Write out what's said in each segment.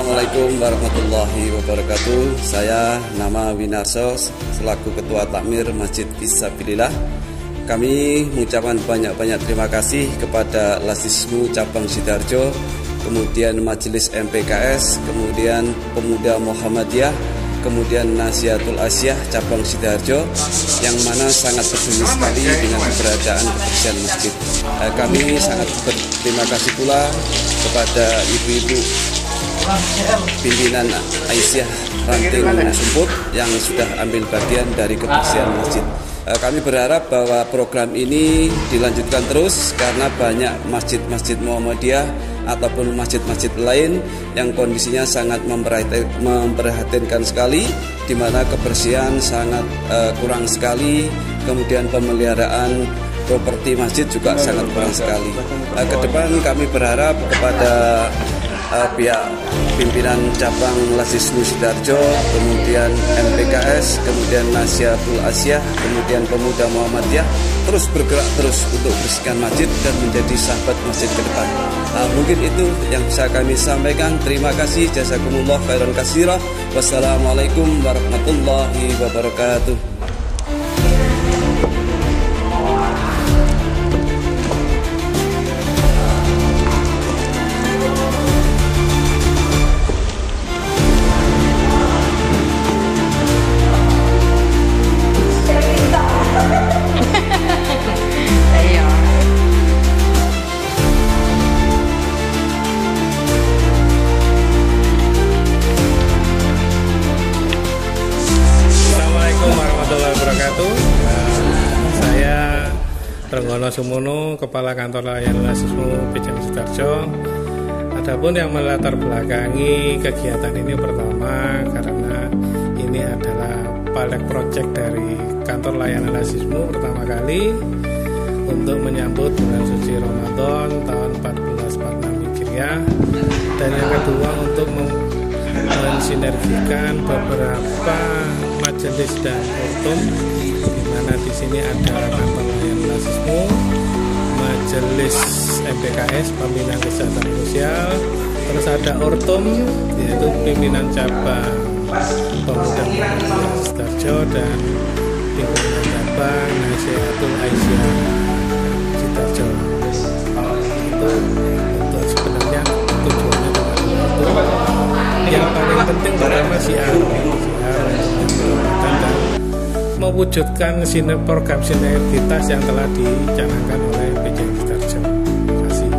Assalamualaikum warahmatullahi wabarakatuh. Saya nama Winarso selaku Ketua Takmir Masjid Fisabilillah. Kami mengucapkan banyak-banyak terima kasih kepada Lasismu Cabang Sidoarjo, kemudian Majelis MPKS, kemudian Pemuda Muhammadiyah, kemudian Nasihatul Asyah Cabang Sidoarjo, yang mana sangat peduli sekali dengan keberadaan kebersihan masjid. Kami sangat berterima kasih pula kepada ibu-ibu pimpinan Aisyah Ranting Sumput yang sudah ambil bagian dari kebersihan masjid. Kami berharap bahwa program ini dilanjutkan terus karena banyak masjid-masjid Muhammadiyah ataupun masjid-masjid lain yang kondisinya sangat memprihatinkan sekali, di mana kebersihan sangat kurang sekali, kemudian pemeliharaan properti masjid juga sangat kurang sekali. Kedepan kami berharap kepada pihak pimpinan cabang Lasismu Sidoarjo, kemudian MPKS, kemudian Nasihatul Asyah, kemudian Pemuda Muhammadiyah terus bergerak terus untuk bersihkan masjid dan menjadi sahabat masjid ke depan. Mungkin itu yang bisa kami sampaikan. Terima kasih, jazakumullah khairan katsirah. Wassalamualaikum warahmatullahi wabarakatuh. Saya Renggono Sumono, Kepala Kantor Layanan Lasismu PCM Sidoarjo. Adapun yang melatar belakangi kegiatan ini pertama karena ini adalah pilot project dari Kantor Layanan Lasismu pertama kali untuk menyambut bulan suci Ramadan tahun 1446 Hijriah, dan yang kedua untuk mensinergikan beberapa majelis dan ortum, di mana di sini ada Kantor Layanan Lasismu, Majelis MPKS Pembinaan Kesejahteraan Sosial, terus ada ortum yaitu pimpinan cabang Pemuda Muhammadiyah Sidoarjo dan pimpinan cabang Nasihatul Asyah Sidoarjo. Itu untuk sebenarnya tujuannya itu yang paling penting pertama siar dan mewujudkan program sinergitas yang telah dicanangkan oleh PCM Sidoarjo. Terima kasih.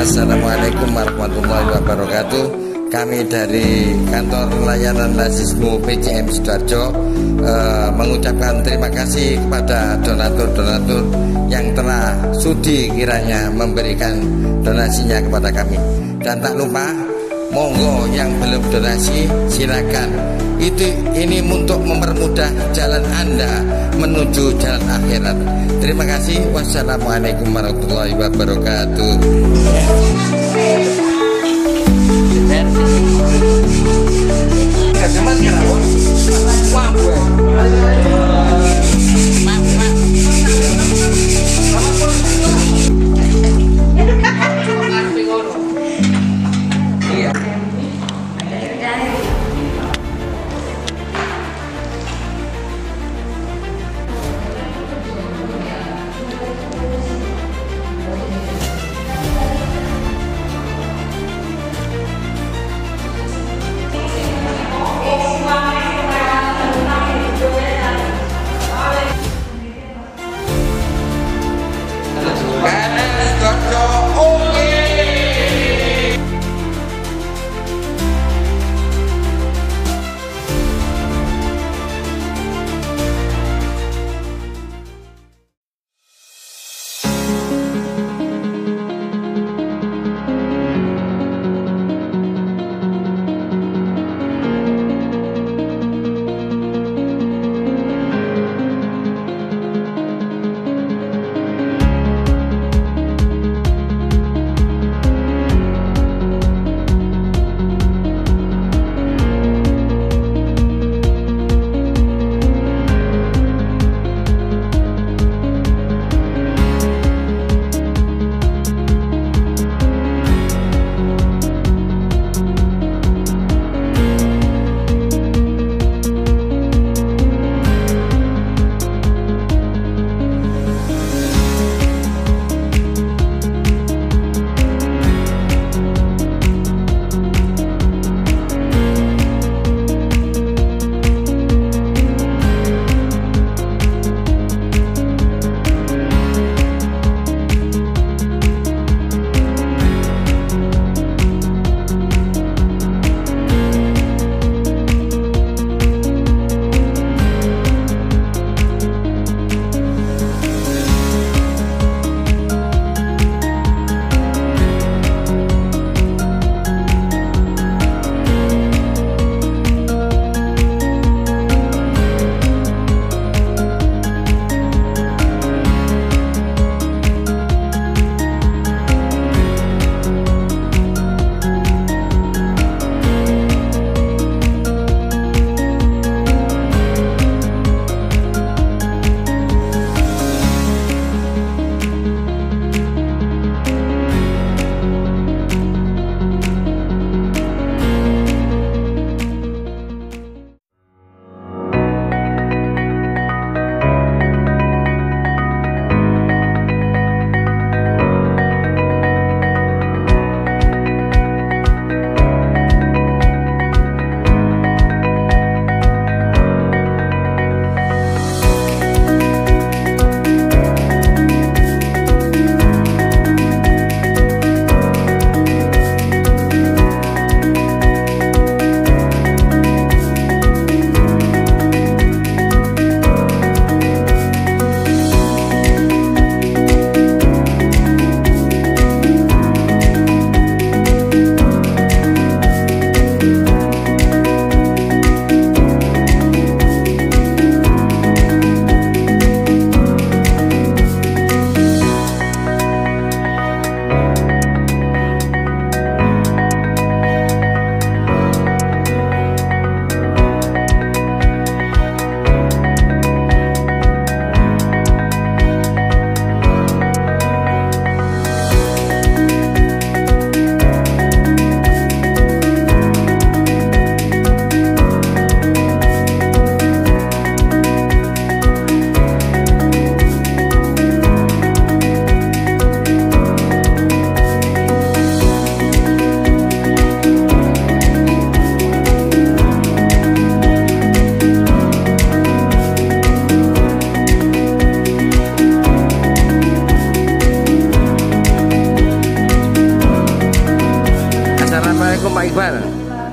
Assalamualaikum warahmatullahi wabarakatuh. Kami dari Kantor Layanan Lasismu PCM Sidoarjo mengucapkan terima kasih kepada donatur-donatur yang telah sudi kiranya memberikan donasinya kepada kami. Dan tak lupa, monggo yang belum donasi silakan. Ini untuk mempermudah jalan Anda menuju jalan akhirat. Terima kasih. Wassalamualaikum warahmatullahi wabarakatuh.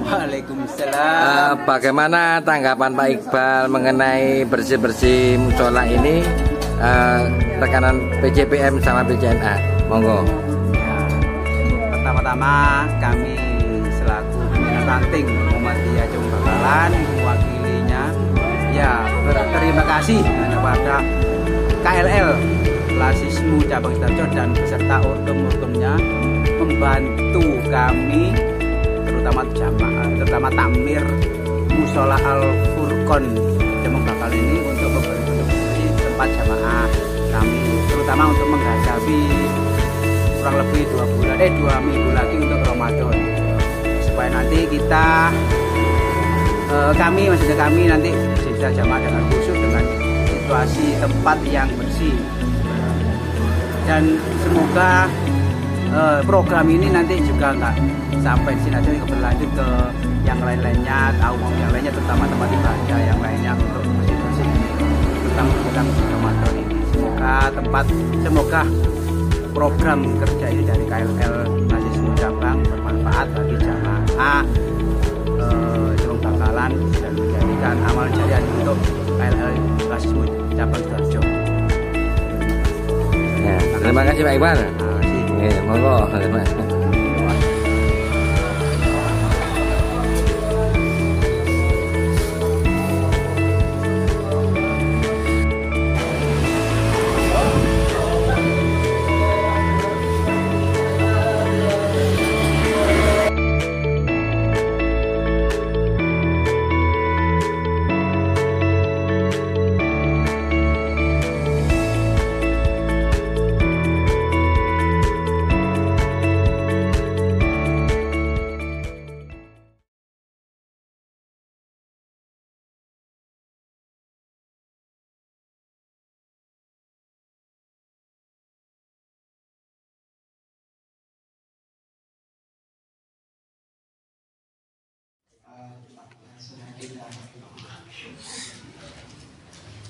Waalaikumsalam. Bagaimana tanggapan Pak Iqbal mengenai bersih-bersih musola ini, tekanan PJPM sama PJNA? Monggo. Ya, pertama-tama kami selaku pimpinan ranting Muhammadiyah Jong Bakalan mewakilinya ya berterima kasih kepada KLL Lasismu Cabang Sidoarjo dan beserta ortum-ortumnya membantu kami terutama takmir Musola Al Furqon Jemong Bakal ini untuk membersih tempat jamaah kami, terutama untuk menghadapi kurang lebih 2 minggu lagi untuk Ramadan, supaya nanti maksudnya kami nanti bisa jamaah dengan khusyuk dengan situasi tempat yang bersih. Dan semoga program ini nanti juga nggak sampai di sini aja, berlanjut ke yang lain-lainnya, yang lainnya terutama tempat ibadah yang lainnya untuk bersih-bersih tentang Ramadan ini. Semoga program kerja ini dari KLL Lasismu Cabang bermanfaat bagi jamaah Jemong Bakalan dan menjadikan amal jariah untuk KLL Lasismu Cabang Sidoarjo. Ya, terima kasih Pak Iqbal. Monggo.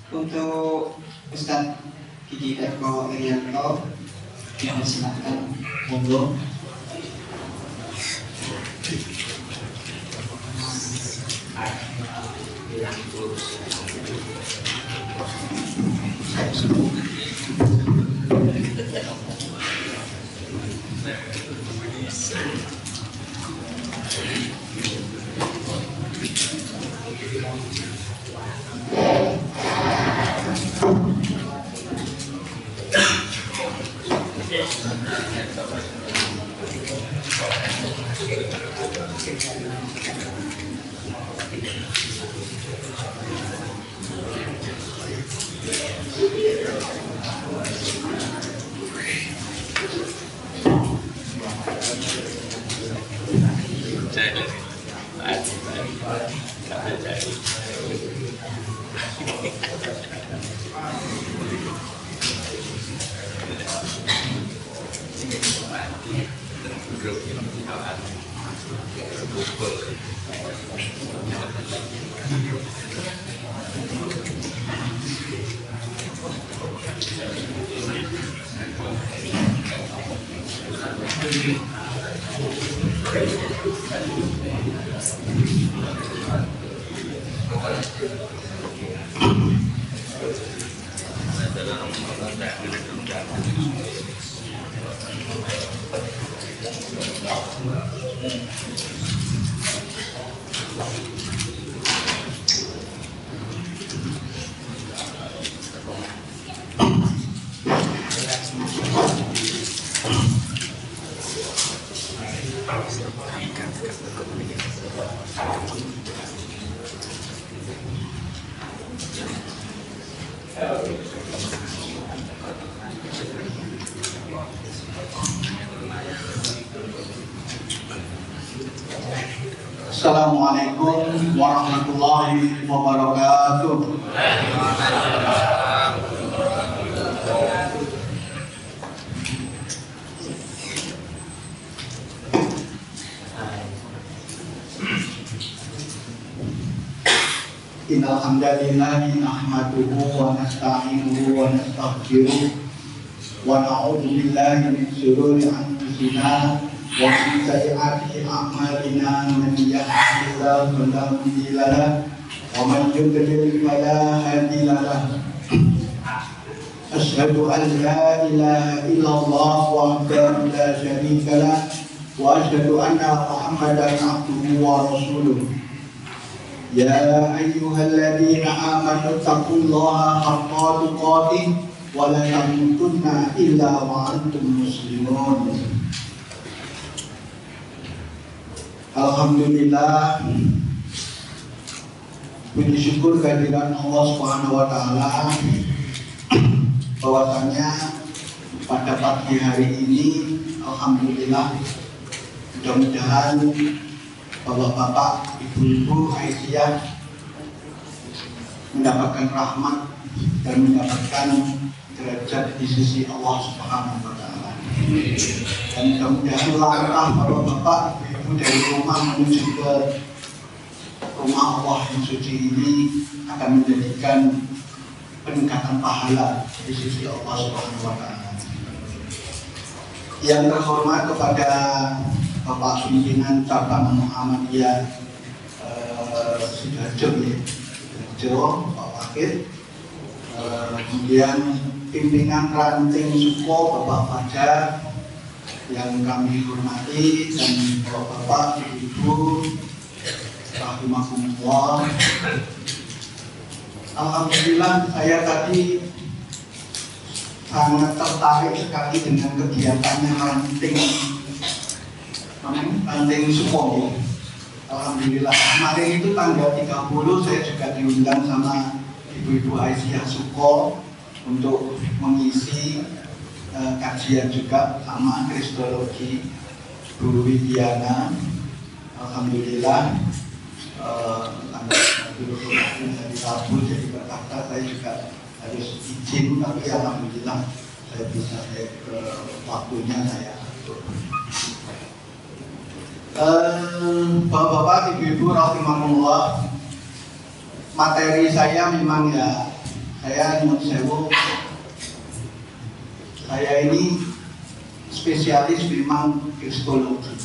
Untuk Ustadz Gigi Eko Irianto, yang silakan, monggo. Assalamualaikum warahmatullahi wabarakatuh. Innal hamdalillah nahmaduhu wa nasta'inuhu wa nastaghfiruh wa na'udzu billahi min shururi anfusina ومن سيئات أعمالنا من يهده الله فلا مضل له ومن يضلل فلا هادي له أشهد أن لا إله إلا الله وحده لا شريك له وأشهد أن محمدا عبده ورسوله يا أيها الذين آمنوا اتقوا الله حق تقاته ولا تموتن إلا وأنتم مسلمون. Alhamdulillah, puji syukur kehadiran Allah Subhanahu wa Ta'ala, bahwasanya pada pagi hari ini, alhamdulillah, mudah-mudahan bapak-bapak, ibu-ibu, Aisyah mendapatkan rahmat dan mendapatkan derajat di sisi Allah Subhanahu wa Ta'ala. Dan mudah-mudahan langkah bapak-bapak, ibu-ibu dari rumah menuju ke rumah Allah yang suci ini akan menjadikan peningkatan pahala di sisi Allah Subhanahu wa Ta'ala. Yang terhormat kepada Bapak Pimpinan Cabang Muhammadiyah Sidoarjo, Pak Wakil, kemudian Pimpinan Ranting Suko, Bapak Fajar, yang kami hormati, dan Bapak, Ibu, rahimahumullah. Alhamdulillah, saya tadi sangat tertarik sekali dengan kegiatannya ranting Suko. Alhamdulillah, kemarin itu tanggal 30 saya juga diundang sama Ibu-Ibu Aisyah Suko untuk mengisi kajian juga sama Kristologi Guru Widiana. Alhamdulillah, tanggal 30 hari Rabu jadi berkata saya juga harus izin, tapi alhamdulillah saya bisa ke waktunya saya. Bapak-bapak, ibu-ibu rahimahullah, materi saya memang ya, saya nyuwun sewu, saya ini spesialis memang kristologi.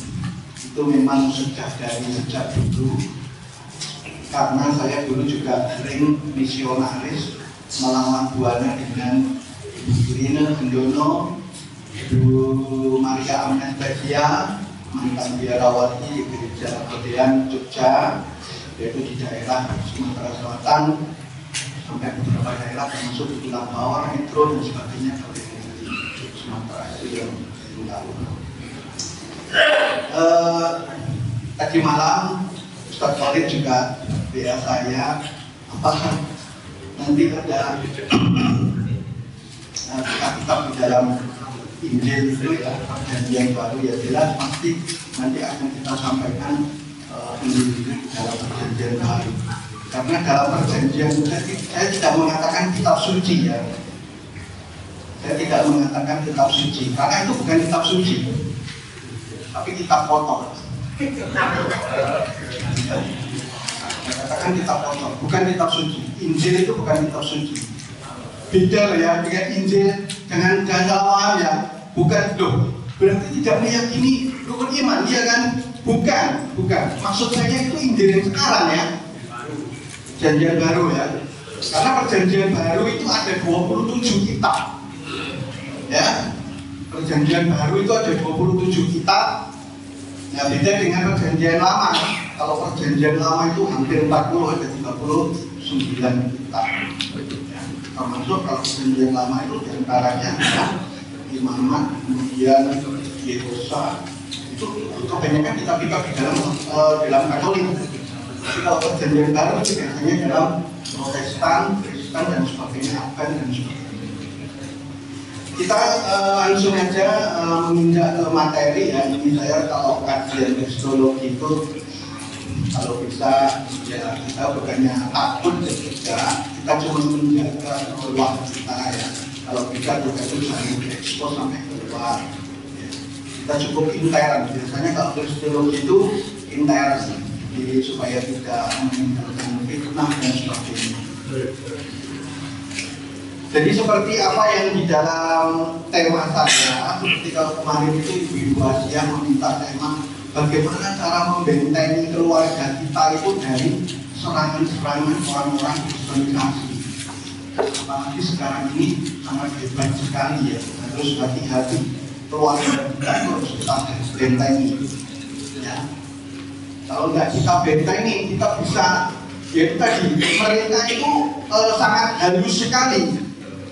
Itu memang sejak dulu, karena saya dulu juga sering misionaris melawan buana dengan Ibu Irina Gendono, Ibu Maria Amnesia, mantan biarawati di Gereja Kodean Jogja, yaitu di daerah Sumatera Selatan sampai beberapa daerah termasuk di Pulau Bawang, Metro dan sebagainya di Sumatera itu yang tahu. Tadi malam Ustaz Khalid juga WA saya, apakah nanti ada kitab di dalam Injil itu ya, perjanjian baru, ya jelas pasti nanti akan kita sampaikan Injil itu dalam perjanjian baru. Karena dalam perjanjian, saya tidak mengatakan kitab suci ya. Saya tidak mengatakan kitab suci, karena itu bukan kitab suci, tapi kitab kotor. Katakan kitab kotor, bukan kitab suci. Injil itu bukan kitab suci. Beda ya, dengan Injil dengan salah ya, bukan loh. Berarti tidak meyakini rukun iman, ya kan? Bukan. Maksud saya itu Injil yang sekarang ya, perjanjian baru ya. Karena perjanjian baru itu ada 27 kitab, ya. Perjanjian baru itu ada 27 kitab. Nah, beda dengan perjanjian lama. Kalau perjanjian lama itu hampir 40, ada 39 kitab. Termasuk kalau perjanjian lama itu diantaranya Imamat, kemudian Yehusa, itu kebanyakan kitab-kitab di dalam Katolik. Tapi kalau perjanjian baru itu biasanya dalam Protestan, Kristen dan sebagainya, Advent dan sebagainya. Kita langsung aja menginjak ke materi ya. Ini saya kalau kajian kristologi itu kalau bisa ya kita bukannya takut ya, kita cuma menjaga keluar kita ya. Kalau kita juga itu saling ekspos sampai keluar ya. Kita cukup intern, biasanya kalau kristologi itu intern jadi supaya tidak menimbulkan fitnah dan sebagainya. Jadi seperti apa yang di dalam tema saya, ketika kemarin itu Ibu Asia meminta tema bagaimana cara membentengi keluarga kita itu dari serangan-serangan orang-orang diskriminasi. Apalagi sekarang ini sangat hebat sekali ya, harus hati-hati keluarga kita harus kita bentengi. Ya. Kalau nggak kita bentengi, kita bisa ya tadi mereka itu sangat halus sekali.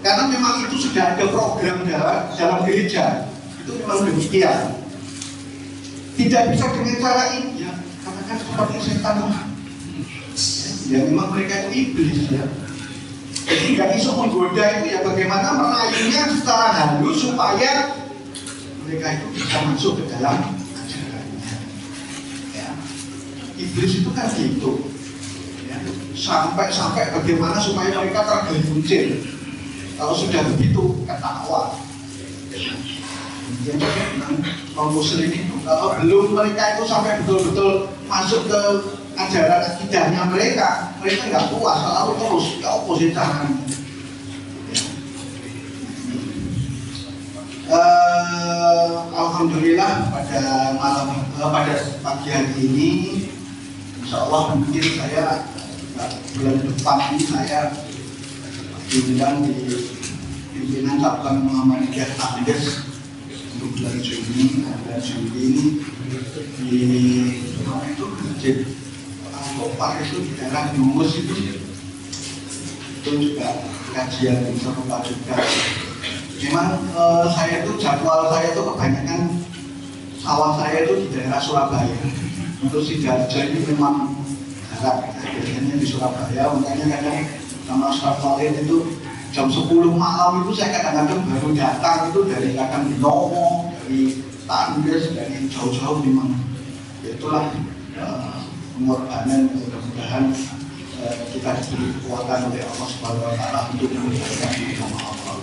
Karena memang itu sudah ada program dalam gereja, itu memang demikian. Tidak bisa dengan cara ini, ya, katakan seperti setan. Ya memang mereka itu iblis, ya. Jadi nggak bisa menggoda itu ya bagaimana merayunya secara halus supaya mereka itu bisa masuk ke dalam ajarannya. Ya. Iblis itu kan gitu, ya. Sampai bagaimana supaya mereka tergelincir. Kalau sudah begitu ketawa. Yang non muslim itu kalau belum mereka itu sampai betul-betul masuk ke ajaran akidahnya mereka nggak puas, selalu terus ya oposisi caranya. Alhamdulillah pada pagi hari ini, insya Allah mungkin saya bulan depan ini saya diundang di pimpinan cabang Muhammadiyah Andes untuk bulan Juni ini di mana itu masjid Kopar itu di daerah Dumus itu juga kajian di Kopar juga. Memang saya itu jadwal saya itu kebanyakan sawah saya itu di daerah Surabaya. Untuk Sidoarjo ini memang jarang, biasanya di Surabaya, makanya kadang sama Ustaz Walid itu jam 10 malam itu saya kadang-kadang baru datang itu dari kadang di Nomo, dari Tandes, dari jauh-jauh memang. Itulah pengorbanan, mudah-mudahan kita diberi kekuatan oleh Allah Subhanahu wa Ta'ala untuk menjaga nama Allah.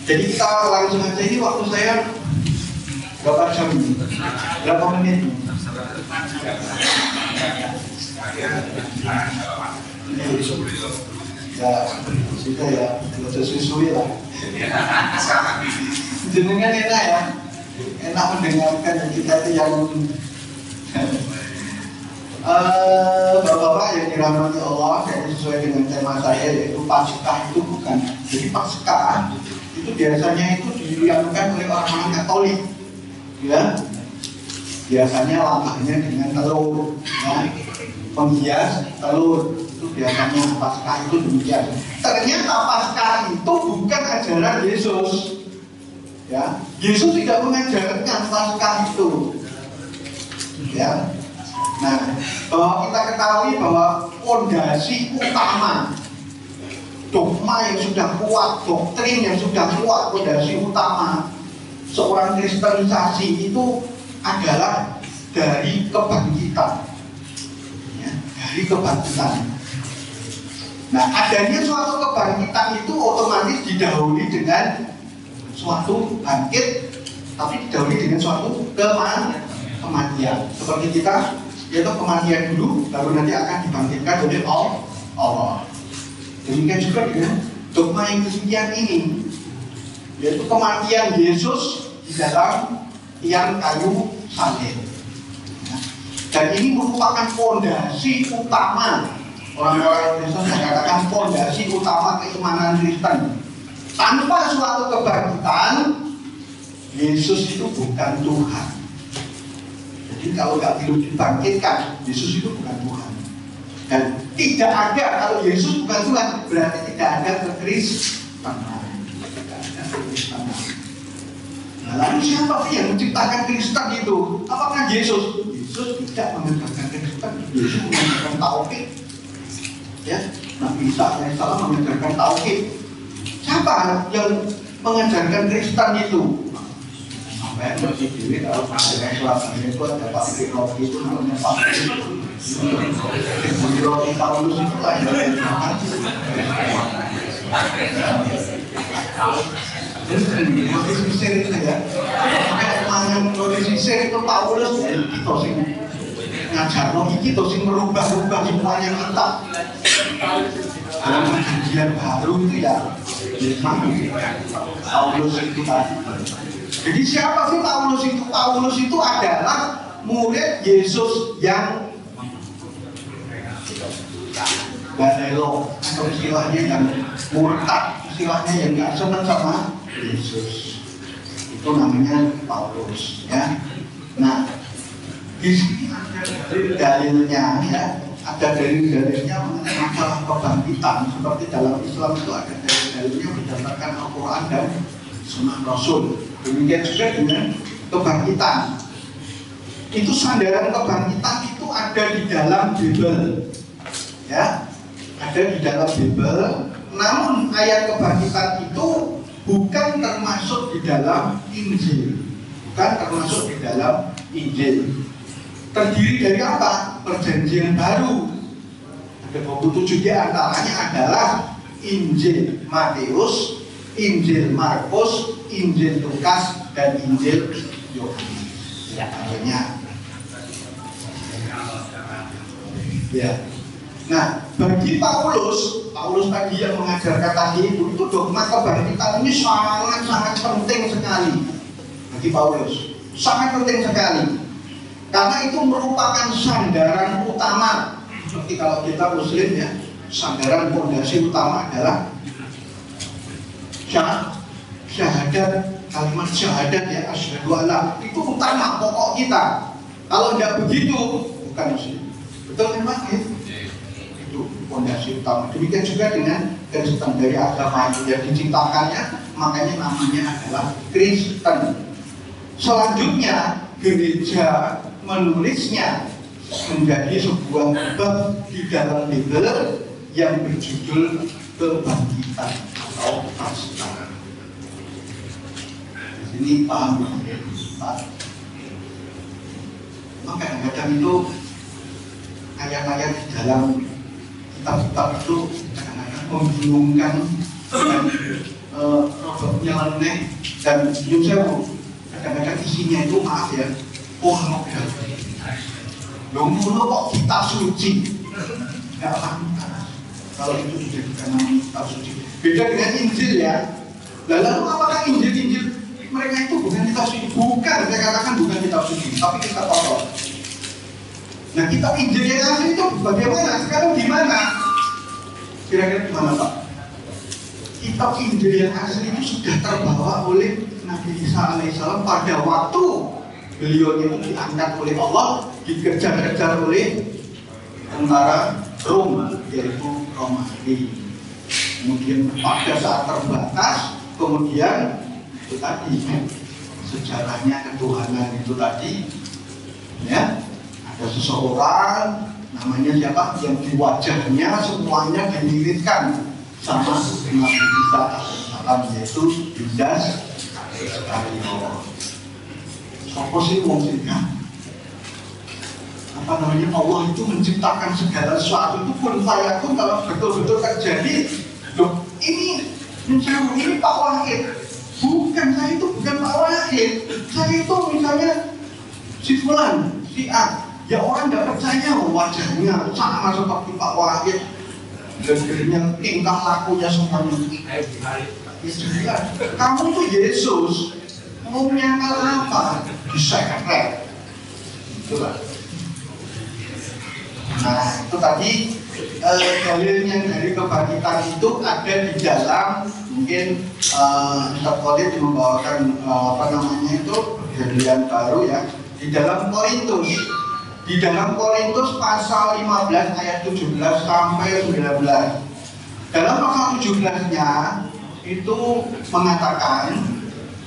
Jadi kita langsung aja, ini waktu saya berapa jam ini? Berapa menit? Ya, sudah ya, sudah sesuai lah. Jenengan enak ya, enak mendengarkan kita itu yang Bapak-bapak yang dirahmati Allah, dan sesuai dengan tema saya yaitu Paskah itu bukan. Jadi Paskah itu biasanya itu dilakukan oleh orang-orang Katolik, ya. Biasanya lamanya dengan telur, ya. Penghias telur. Biasanya Paskah itu demikian. Ternyata Paskah itu bukan ajaran Yesus. Ya, Yesus tidak mengajarkan Paskah itu. Ya. Nah, bahwa kita ketahui bahwa fondasi utama dogma yang sudah kuat, doktrin yang sudah kuat, fondasi utama seorang kristenisasi itu adalah dari kebangkitan. Ya, dari kebangkitan. Nah, adanya suatu kebangkitan itu otomatis didahului dengan suatu bangkit, tapi didahului dengan suatu kematian. Seperti kita, yaitu kematian dulu, baru nanti akan dibangkitkan oleh Allah. Demikian juga dengan dogma yang kesekian ini, yaitu kematian Yesus di dalam tiang kayu salib. Dan ini merupakan fondasi utama. Orang-orang Kristen mengatakan fondasi utama keimanan Kristen. Tanpa suatu kebangkitan, Yesus itu bukan Tuhan. Jadi kalau nggak dibangkitkan, Yesus itu bukan Tuhan. Dan tidak ada, kalau Yesus bukan Tuhan, berarti tidak ada kekristenan. Nah, lalu siapa sih yang menciptakan Kristen itu? Apakah Yesus? Yesus tidak mengajarkan Kristen. Yesus mengajarkan tauhid. Ya, Nabi Isa alaihissalam mengajarkan tauhid. Siapa yang mengajarkan Kristen itu? Sampai masih diri kalau pakai Surabaya itu ada Pak Firroki itu namanya Pak Firroki Paulus itu lah yang Rotis Mesir itu ya. Mangan Rotis Mesir itu Paulus itu sih ngajar lagi itu sih merubah semuanya kita. dalam perjanjian baru itu ya Paulus itu tadi. Jadi siapa sih Paulus itu? Paulus itu adalah murid Yesus yang badelo, atau istilahnya yang murtad, istilahnya yang nggak senang sama Yesus. Itu namanya Paulus, ya. Nah, di sini ada dalilnya, ya. Ada dalilnya masalah kebangkitan. Seperti dalam Islam itu ada dalilnya berdasarkan Al-Quran dan Sunnah Rasul. Demikian juga dengan kebangkitan. Itu sandaran kebangkitan itu ada di dalam Bible, ya, ada di dalam Bible. Namun ayat kebangkitan itu bukan termasuk di dalam Injil, bukan termasuk di dalam Injil. Terdiri dari apa? Perjanjian baru. Ada 27 di antaranya adalah Injil Matius, Injil Markus, Injil Lukas, dan Injil Yohanes. Ya, akhirnya. Ya. Nah, bagi Paulus tadi yang mengajarkan tadi itu dogma kebangkitan ini sangat penting sekali bagi Paulus, sangat penting sekali. Karena itu merupakan sandaran utama. Seperti kalau kita Muslim ya, sandaran fondasi utama adalah syahadat, kalimat syahadat ya, asyhadu alla, itu utama pokok kita. Kalau tidak begitu, bukan Muslim. Betul kan Pak? Itu fondasi utama. Demikian juga dengan Kristen, dari agama yang diciptakannya, makanya namanya adalah Kristen. Selanjutnya gereja menulisnya menjadi sebuah bab di dalam Bible yang berjudul kebangkitan atau Paskah. Di sini paham Pak? Maka kadang-kadang itu ayat-ayat di dalam kitab-kitab itu kadang-kadang membingungkan dan robotnya leneh dan nyusewu. Kadang-kadang isinya itu maaf ya, pornografi. Loh kok kitab suci? Nggak lakukan. Kalau itu dijadikan nama kitab suci. Beda dengan Injil ya. Lalu apakah Injil mereka itu bukan kitab suci? Bukan, saya katakan bukan kitab suci, tapi kitab Taurat. Nah, kitab Injil yang asli itu bagaimana? Sekarang di mana? Kira-kira di mana Pak? Kitab Injil yang asli itu sudah terbawa oleh Nabi Isa alaihissalam pada waktu beliau itu diangkat oleh Allah, dikejar-kejar oleh tentara Rom, yaitu Romawi. Kemudian pada saat terbatas, kemudian itu tadi sejarahnya ketuhanan itu tadi, ya, ada seseorang namanya siapa yang di wajahnya semuanya dimiritkan sama Nabi Isa alaihissalam, yaitu Yudas Iskariot. Apa sih maksudnya? Apa namanya? Allah itu menciptakan segala sesuatu itu pun saya pun kalau betul-betul terjadi. Loh, ini Pak Wahid. Bukan, saya itu bukan Pak Wahid. Saya itu misalnya si Fulan, si A. Ya orang nggak percaya wajahnya sama seperti Pak Wahid. Dan tingkah lakunya semuanya. Ya, kamu itu Yesus. Mau menyangkal apa? Bisa keren. Itulah. Nah, itu tadi dalilnya dari kebangkitan itu ada di dalam, mungkin Ustaz Khalid membawakan apa namanya itu perjanjian baru ya, di dalam Korintus. Di dalam Korintus pasal 15 ayat 17 sampai 19. Dalam pasal 17-nya itu mengatakan,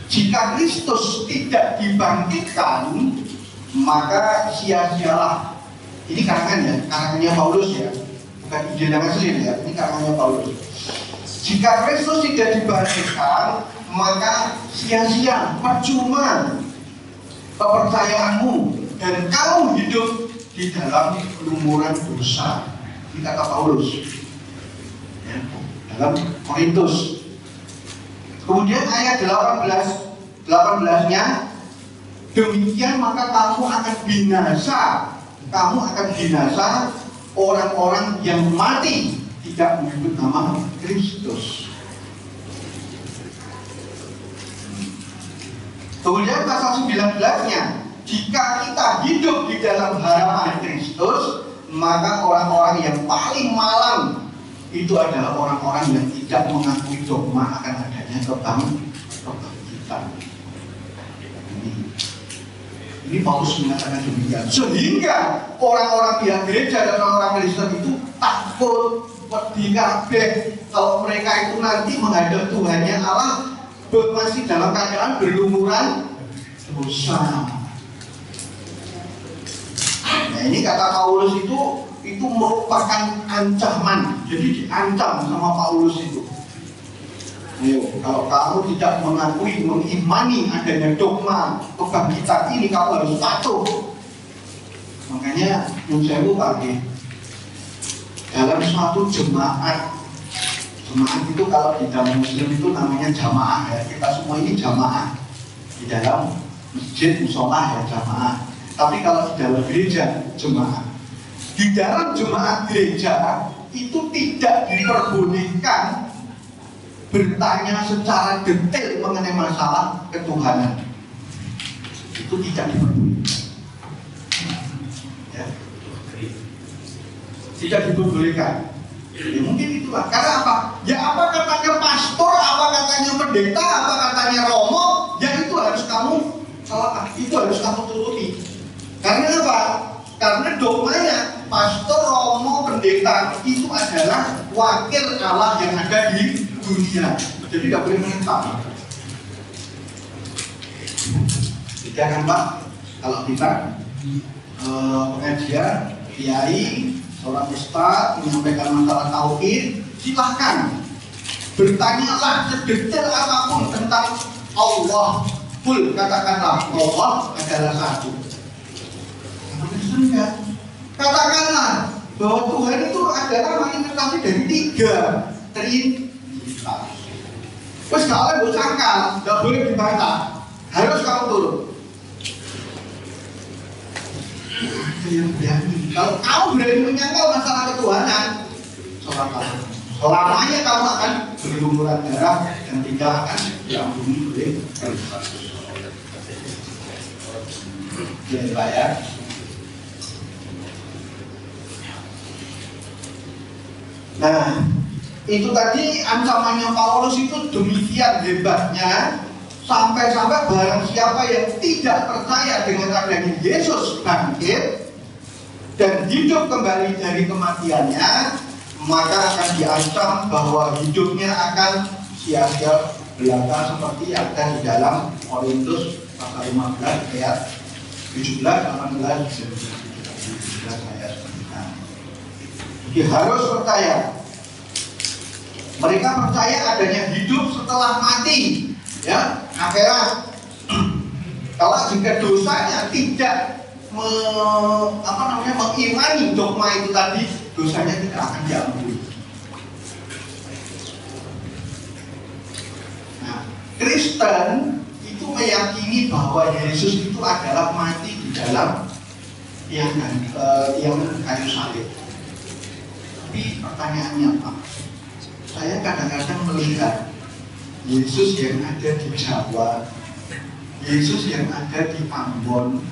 jika Kristus tidak dibangkitkan, maka sia-sialah. Ini karangannya Paulus ya, bukan Injil yang asli ya, ini karangannya Paulus. Jika Kristus tidak dibangkitkan, maka sia-sia, percuma kepercayaanmu dan kamu hidup di dalam lumuran dosa. Ini kata Paulus ya, dalam Korintus. Kemudian ayat 18-nya, demikian maka kamu akan binasa. Kamu akan binasa orang-orang yang mati tidak menyebut nama Kristus. Kemudian pasal 19-nya, jika kita hidup di dalam harapan Kristus, maka orang-orang yang paling malang itu adalah orang-orang yang tidak mengakui dogma akan adanya kebangkitan. Ini Paulus mengatakan demikian. Sehingga orang-orang pihak gereja dan orang-orang Kristen itu takut, wedi kabeh kalau mereka itu nanti menghadap Tuhannya Allah masih dalam keadaan berlumuran dosa. Nah, ini kata Paulus itu merupakan ancaman. Jadi diancam sama Paulus itu. Ayo, kalau kamu tidak mengakui, mengimani adanya dogma kebangkitan ini, kamu harus patuh. Makanya saya pakai dalam suatu jemaat itu kalau di dalam Muslim itu namanya jamaah ya. Kita semua ini jamaah di dalam masjid musola ya, jamaah. Tapi kalau di dalam gereja jemaah. Di dalam jemaat gereja itu tidak diperbolehkan bertanya secara detail mengenai masalah ketuhanan. Itu tidak diperbolehkan. Ya. Tidak diperbolehkan. Ya, mungkin itulah. Karena apa? Ya apa katanya pastor, apa katanya pendeta, apa katanya romo, ya itu harus kamu itu harus kamu turuti. Karena apa? Karena dogmanya pastor, romo, pendeta itu adalah wakil Allah yang ada di dunia. Jadi tidak boleh menentang. Tidak kan Pak? Kalau kita pengajian, kiai, seorang ustaz menyampaikan masalah tauhid, silahkan bertanyalah sedetail apapun tentang Allah. Full katakanlah Allah adalah satu. Katakanlah bahwa Tuhan itu adalah manifestasi dari 3 Trinitas. Terus kalau sangkal, tidak boleh dibantah, harus kamu turun. Kalau kamu berani menyangkal masalah ketuhanan, selamanya kamu akan berlumuran darah dan tidak akan diampuni oleh Allah. Jadi Pak ya. Nah, itu tadi ancamannya Paulus itu demikian hebatnya, sampai-sampai barang siapa yang tidak percaya dengan adanya Yesus bangkit dan hidup kembali dari kematiannya, maka akan diancam bahwa hidupnya akan sia-sia belaka seperti yang ada di dalam Korintus pasal 15 ayat 17, 18, 19 ayat. Jadi harus percaya. Mereka percaya adanya hidup setelah mati, ya, akhirat. Kalau jika dosanya tidak mengimani dogma itu tadi, dosanya tidak akan diampuni. Nah, Kristen itu meyakini bahwa Yesus itu adalah mati di dalam tiang kayu salib. Tapi pertanyaannya apa? Saya kadang-kadang melihat Yesus yang ada di Jawa, Yesus yang ada di Ambon,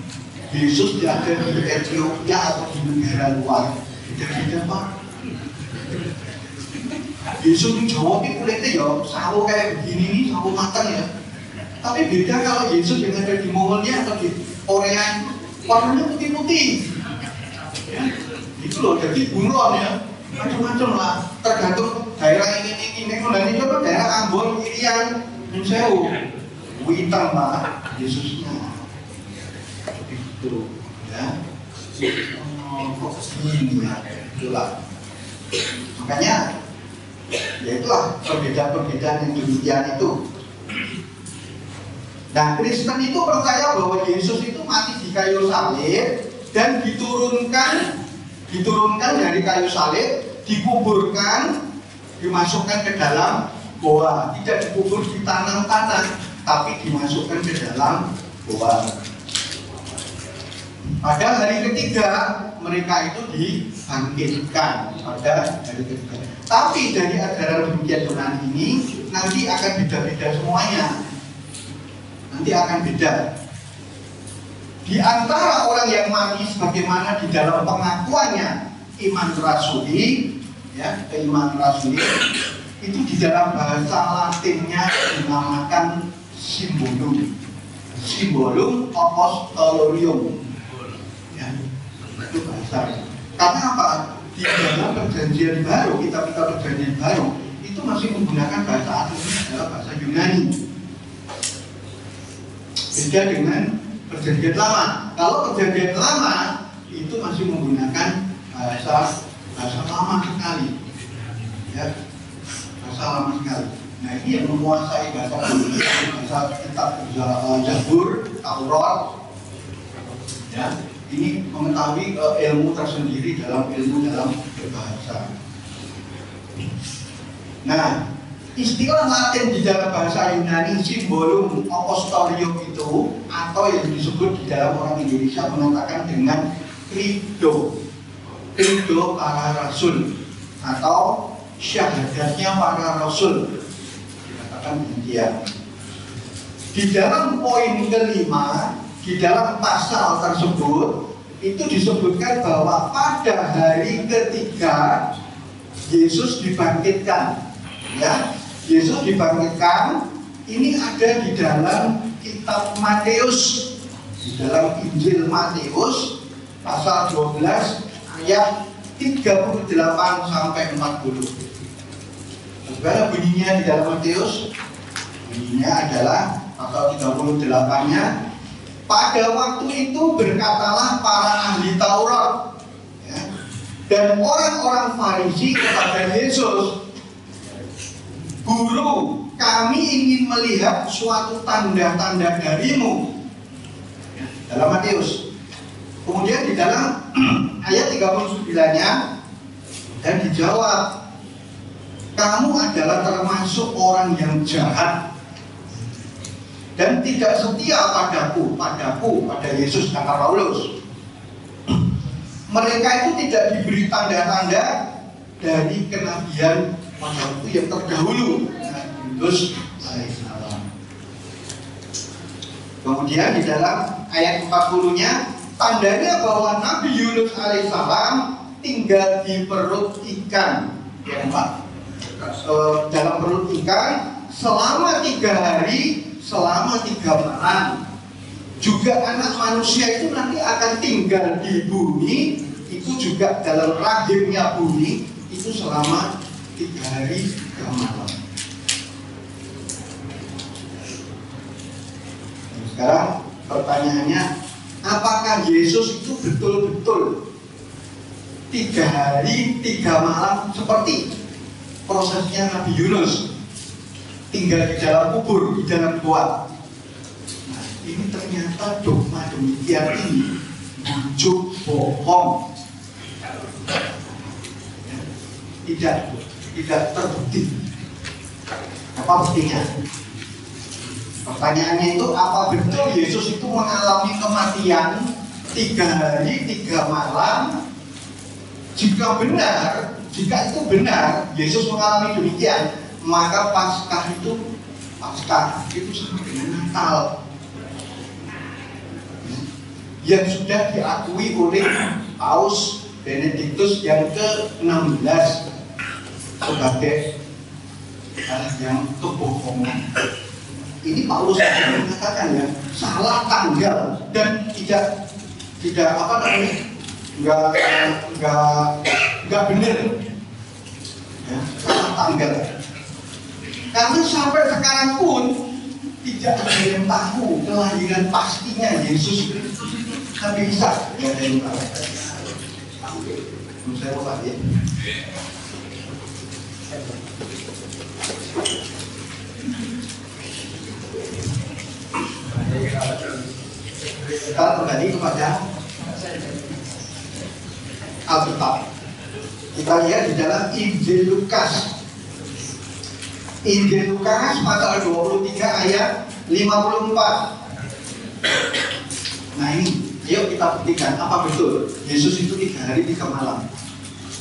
Yesus yang ada di Ethiopia atau di negara luar, beda-beda Pak. Yesus di Jawa ini kulitnya ya sawo kayak begini nih, sawo matang ya. Tapi beda kalau Yesus yang ada di Mongolia atau di Korea, warnanya putih-putih. Ya, itu loh, jadi buron ya. Macam-macam lah, tergantung daerah ini kan daerah Ambon, Irian, Sewu, hitam Pak, Yesusnya, itu, ya, ini ya, itulah, makanya, ya itulah perbedaan-perbedaan yang demikian itu. Nah, Kristen itu percaya bahwa Yesus itu mati di kayu salib dan diturunkan dari kayu salib, dikuburkan, dimasukkan ke dalam goa. Tidak dikubur di tanah, tapi dimasukkan ke dalam goa. Pada hari ketiga mereka itu dibangkitkan. Pada hari ketiga. Tapi dari ajaran demikian Tuhan ini nanti akan beda-beda semuanya. Nanti akan beda. Di antara orang yang mati sebagaimana di dalam pengakuannya iman rasuli, ya, keimanan rasuli itu di dalam bahasa Latinnya dinamakan simbolum, simbolum apostolorium, ya, itu bahasa. Karena apa? Di dalam perjanjian baru, kitab-kitab perjanjian baru itu masih menggunakan bahasa aslinya adalah bahasa Yunani. Beda dengan perjanjian lama. Kalau perjanjian lama itu masih menggunakan bahasa lama sekali, ya, bahasa lama sekali. Nah ini yang menguasai bahasa kitab Zabur, Taurat, ya. Ini mengetahui ilmu tersendiri dalam berbahasa. Nah, istilah Latin di dalam bahasa Yunani simbolum apostolium itu, atau yang disebut di dalam orang Indonesia mengatakan dengan credo, credo para rasul atau syahadatnya para rasul, dikatakan demikian. Di dalam poin kelima, di dalam pasal tersebut itu disebutkan bahwa pada hari ketiga Yesus dibangkitkan, ya. Yesus dibangkitkan ini ada di dalam kitab Matius, di dalam Injil Matius pasal 12 ayat 38 sampai 40. Bagaimana bunyinya di dalam Matius? Bunyinya adalah pasal 38-nya. Pada waktu itu berkatalah para ahli Taurat, ya, dan orang-orang Farisi kepada Yesus, Guru, kami ingin melihat suatu tanda-tanda darimu, ya, dalam Matius. Kemudian di dalam ayat 39-nya dan dijawab, kamu adalah termasuk orang yang jahat dan tidak setia padaku, pada Yesus kata Paulus. Mereka itu tidak diberi tanda-tanda dari kenabian pada waktu yang terdahulu, Yunus alaihissalam. Kemudian di dalam ayat 40-nya, tandanya bahwa Nabi Yunus alaihissalam tinggal di perut ikan, ya, dalam perut ikan selama 3 hari, selama 3 malam. Juga anak manusia itu nanti akan tinggal di bumi, itu juga dalam rahimnya bumi, itu selama 3 hari 3 malam. Sekarang pertanyaannya, apakah Yesus itu betul-betul 3 hari 3 malam seperti prosesnya Nabi Yunus, tinggal di dalam kubur, di dalam gua? Nah, ini ternyata dogma demikian ini bujuk bohong, tidak terbukti. Apa buktinya? Pertanyaannya itu, apa betul Yesus itu mengalami kematian 3 hari 3 malam? Jika itu benar, Yesus mengalami demikian, maka Paskah itu sama dengan Natal yang sudah diakui oleh Paus Benediktus yang ke-16 sebagai yang kebohongan. Ini Paulus mengatakan, ya, salah tanggal dan tidak nggak benar, ya, salah tanggal. Karena sampai sekarang pun tidak ada yang tahu kelahiran pastinya Yesus. Tapi bisa, ya, ada yang tahu. Saya lupa, ya. Kita kembali kepada Alkitab. Kita lihat di dalam Injil Lukas. Injil Lukas pasal 23 ayat 54. Nah ini, yuk kita buktikan apa betul Yesus itu 3 hari 3 malam.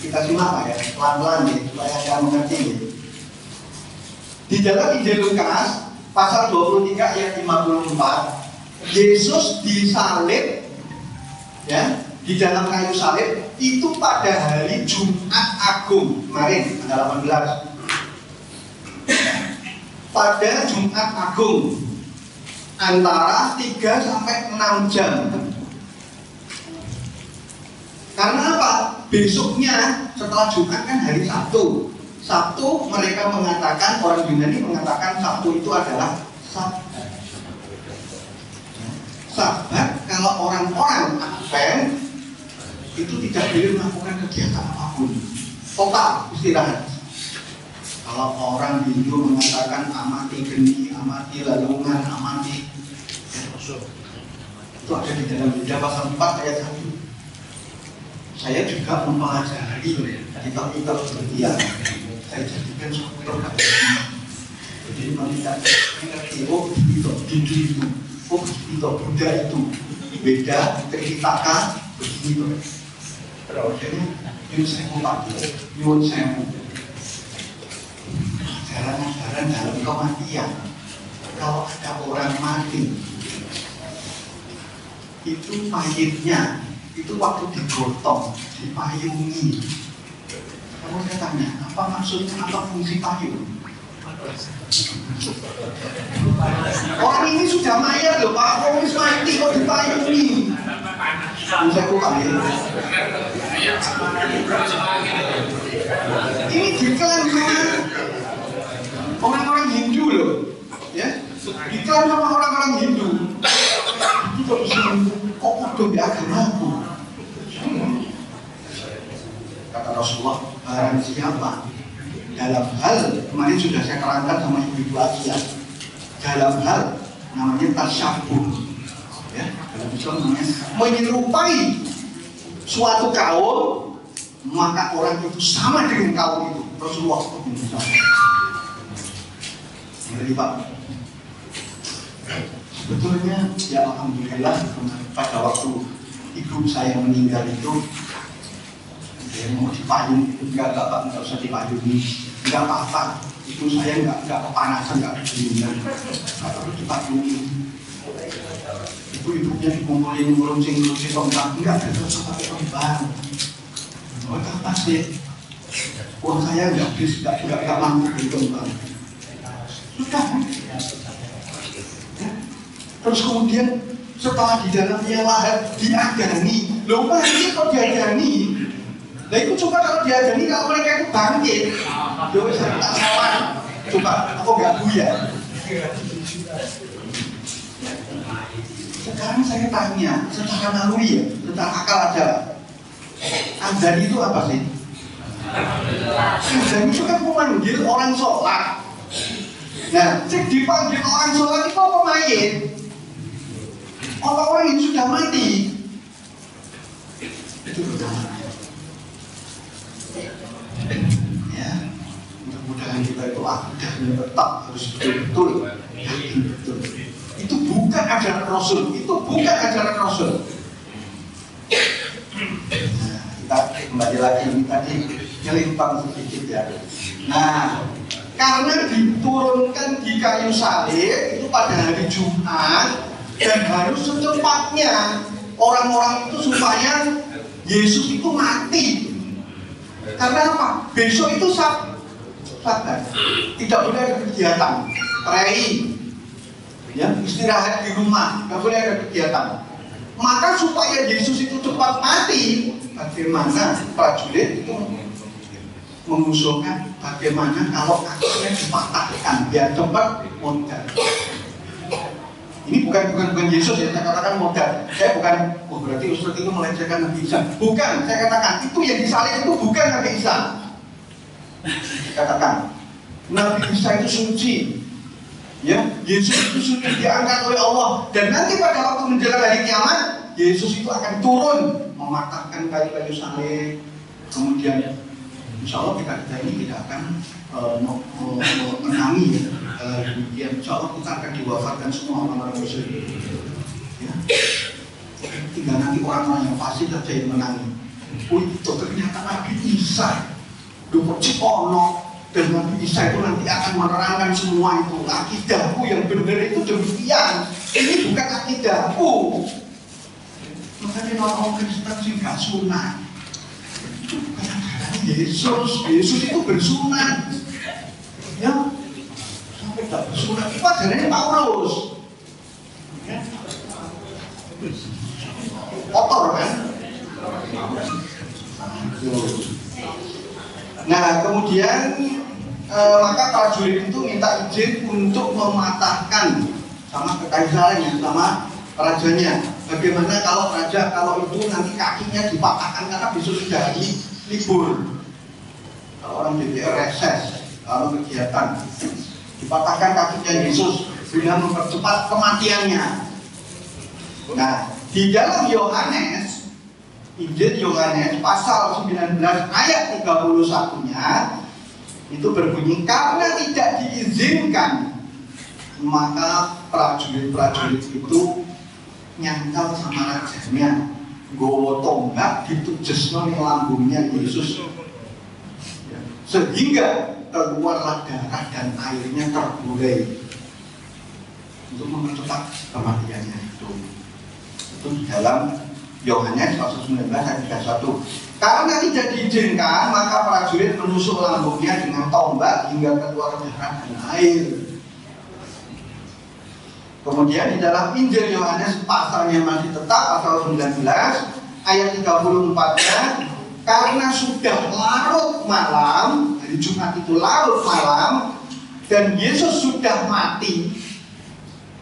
Kita simak Pak ya, pelan-pelan nih, supaya Anda mengerti nih. Di dalam Injil Lukas pasal 23 ayat 54, Yesus disalib ya, di dalam kayu salib itu pada hari Jumat Agung kemarin tanggal 18. Pada Jumat Agung antara 3 sampai 6 jam. Karena apa? Besoknya setelah Jumat kan hari Sabtu. Sabtu mereka mengatakan, orang Yunani mengatakan Sabtu itu adalah Sabat. Sabat kalau orang-orang Advent itu tidak boleh melakukan kegiatan apapun, total istirahat. Kalau orang Hindu mengatakan amati geni, amati lalungan, amati itu ada di dalam Yuda pasal 4 ayat 1. Saya juga mempelajari kitab-kitab seperti saya jadikan suatu program. Jadi tidak mengerti, oh itu Hindu itu, oh itu Buddha itu beda, Tripitaka begitu. Terus ini saya mau nyuwun saya ajaran-ajaran dalam kematian. Kalau ada orang mati, itu mayitnya itu waktu digotong, dipayungi. Kalau saya tanya, apa maksudnya, apa fungsi payung? Orang ini sudah mayat loh Pak, orang ini mati kok dipayungi. Saya kurang ya. Ini diklaim sama orang-orang Hindu loh, ya. Diklaim sama orang-orang Hindu. Itu kok udah di agamaku. Kata Rasulullah, barang siapa dalam hal, kemarin sudah saya terangkan sama ibu-ibu Asia, dalam hal namanya tasyabuh, ya, dalam Islam namanya menyerupai suatu kaum, maka orang itu sama dengan kaum itu. Rasulullah jadi Pak, sebetulnya ya alhamdulillah pada waktu ibu saya meninggal itu ya, mau dipayung enggak Pak, enggak usah dipayungi, enggak apa-apa. Ibu saya enggak kepanasan, enggak kedinginan, enggak perlu dipayungi. Ibu-ibunya dikumpulin meluncing-meluncing tombak, enggak usah pakai tombak. Oh itu pasti uang saya enggak mampu beli tombak. Sudah. Terus kemudian setelah di dalamnya lahat diadani, loh mati kok diadani? Nah itu coba kalau diadani, kalau mereka itu bangkit, ya bisa tak salah. Coba, aku nggak buya. Sekarang saya tanya, secara naluri ya, secara akal aja. Azan itu apa sih? Azan itu kan memanggil orang sholat. Nah, cek dipanggil orang sholat itu apa mayit? Orang-orang yang sudah mati. Itu pertama. Ya, mudah-mudahan kita itu akidahnya tetap harus betul-betul yakin betul. Itu bukan ajaran Rasul, itu bukan ajaran Rasul. Nah, kita kembali lagi ini tadi nyelimpang sedikit ya. Nah, karena diturunkan di kayu salib itu pada hari Jumat dan harus secepatnya orang-orang itu supaya Yesus itu mati. Karena apa? Besok itu Sabat, tidak boleh ada kegiatan, prei, ya, istirahat di rumah, tidak boleh ada kegiatan. Maka supaya Yesus itu cepat mati, bagaimana prajurit itu mengusulkan bagaimana kalau kakinya dipatahkan biar cepat modal. Ini bukan Yesus ya, saya katakan modal. Saya bukan, oh berarti Ustaz itu melecehkan Nabi Isa. Bukan, saya katakan itu yang disalib itu bukan Nabi Isa. Katakan Nabi Isa itu suci, ya, Yesus itu suci, diangkat oleh Allah. Dan nanti pada waktu menjelang hari kiamat, Yesus itu akan turun mematahkan kayu-kayu salib. Kemudian insya Allah kita ini tidak akan menangi demikian. Insya Allah kita akan diwafatkan semua orang-orang muslim. Ya. Tinggal nanti orang-orang yang fasik saja yang menangi. Oh itu ternyata Nabi Isa Dukuk Cipono dan Nabi Isa itu nanti akan menerangkan semua itu. Akidahku yang benar itu demikian. Ini bukan akidahku. Makanya orang Kristen sih gak sunat. Itu bukan ajaran Yesus. Yesus itu bersunat. Ya, sampai gak bersunat itu ajarannya Paulus. Ya. Kotor kan? Nah kemudian maka prajurit itu minta izin untuk mematahkan sama kekaisarannya, sama rajanya. Bagaimana kalau raja, kalau itu nanti kakinya dipatahkan karena besok sudah hari libur. Kalau orang DPR reses, kalau kegiatan dipatahkan kakinya Yesus guna mempercepat kematiannya. Nah di dalam Yohanes, Injil Yohanes pasal 19 ayat 31-nya itu berbunyi, karena tidak diizinkan maka prajurit-prajurit itu nyangkal sama rajanya, gowo tombak ditujesno ning lambungnya Yesus, sehingga keluarlah darah dan airnya terburai untuk mempercepat kematiannya itu di dalam Yohanes pasal 19 ayat 31. Karena tidak diizinkan, maka prajurit menusuk lambungnya dengan tombak hingga keluar darah dan air. Kemudian di dalam Injil Yohanes pasalnya masih tetap pasal 19 ayat 34-nya, karena sudah larut malam, hari Jumat itu larut malam, dan Yesus sudah mati,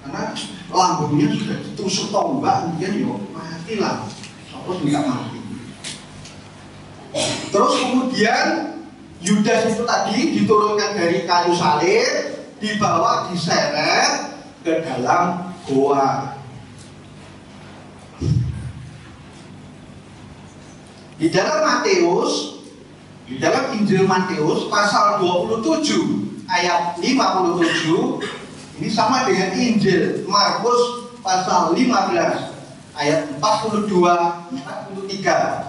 karena lambungnya sudah ditusuk tombak, kemudian ya matilah, terus tidak mati. Terus kemudian Yudas itu tadi diturunkan dari kayu salib, dibawa diseret ke dalam goa. Di dalam Matius, di dalam Injil Matius pasal 27 ayat 57, ini sama dengan Injil Markus pasal 15 ayat 42 43.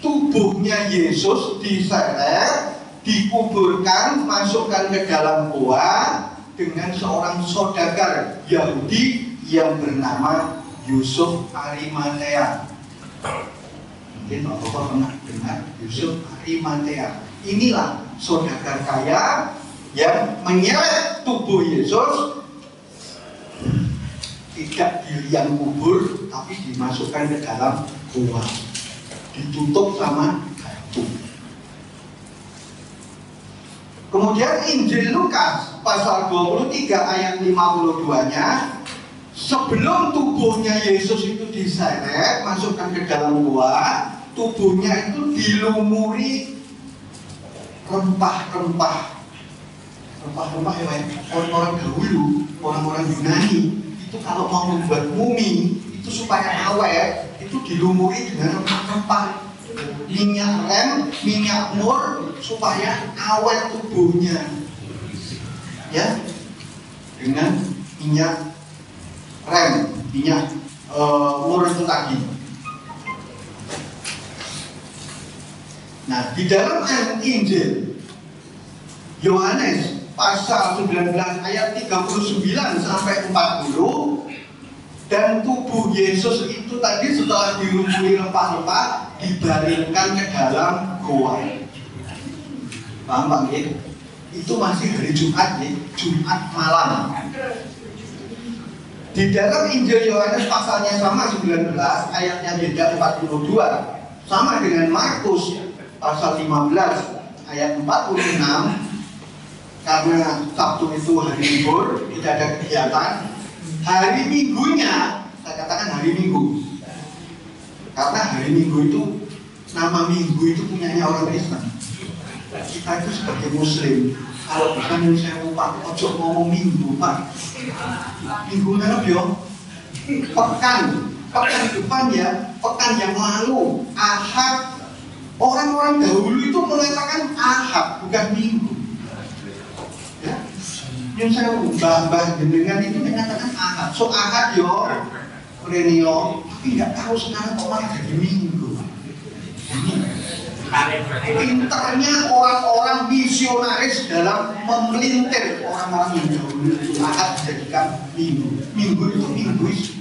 Tubuhnya Yesus diseret, dikuburkan, masukkan ke dalam goa dengan seorang saudagar Yahudi yang bernama Yusuf Arimatea. Mungkin Bapak pernah dengar Yusuf Arimatea. Inilah saudagar kaya yang menyeret tubuh Yesus, tidak di liang kubur, tapi dimasukkan ke dalam goa, ditutup sama batu. Kemudian Injil Lukas pasal 23 ayat 52-nya, sebelum tubuhnya Yesus itu diseret, masukkan ke dalam goa, tubuhnya itu dilumuri rempah-rempah. Rempah-rempah ya, orang-orang dahulu, orang-orang Yunani itu kalau mau membuat mumi itu supaya awet, itu dilumuri dengan rempah-rempah, minyak rem, minyak mur, supaya awet tubuhnya, ya, dengan minyak rem, minyak mur itu tadi. Nah, di dalam Injil Yohanes pasal 19 ayat 39 sampai 40, dan tubuh Yesus itu tadi setelah dilumuri rempah-rempah dibaringkan ke dalam goa. Paham Pak? Itu masih hari Jumat, Jumat malam. Di dalam Injil Yohanes pasalnya sama 19, ayatnya beda 42, sama dengan Markus pasal 15 ayat 46. Karena Sabtu itu hari libur, tidak ada kegiatan. Hari Minggunya, saya katakan hari Minggu, karena hari Minggu itu, nama Minggu itu punyanya orang Kristen. Kita itu sebagai Muslim, kalau bukan yang saya lupa, ojo ngomong Minggu Pak. Minggu mana yo? Pekan depan ya, pekan yang lalu, Ahad. Orang-orang dahulu itu mengatakan Ahad, bukan Minggu. Ya, yang saya mbah jenengan itu mengatakan Ahad. So Ahad yo, Renio, tapi nggak tahu sekarang kok malah jadi Minggu. Pinternya orang-orang misionaris dalam memelintir orang-orang yang dahulu itu Ahad dijadikan Minggu. Minggu itu minus.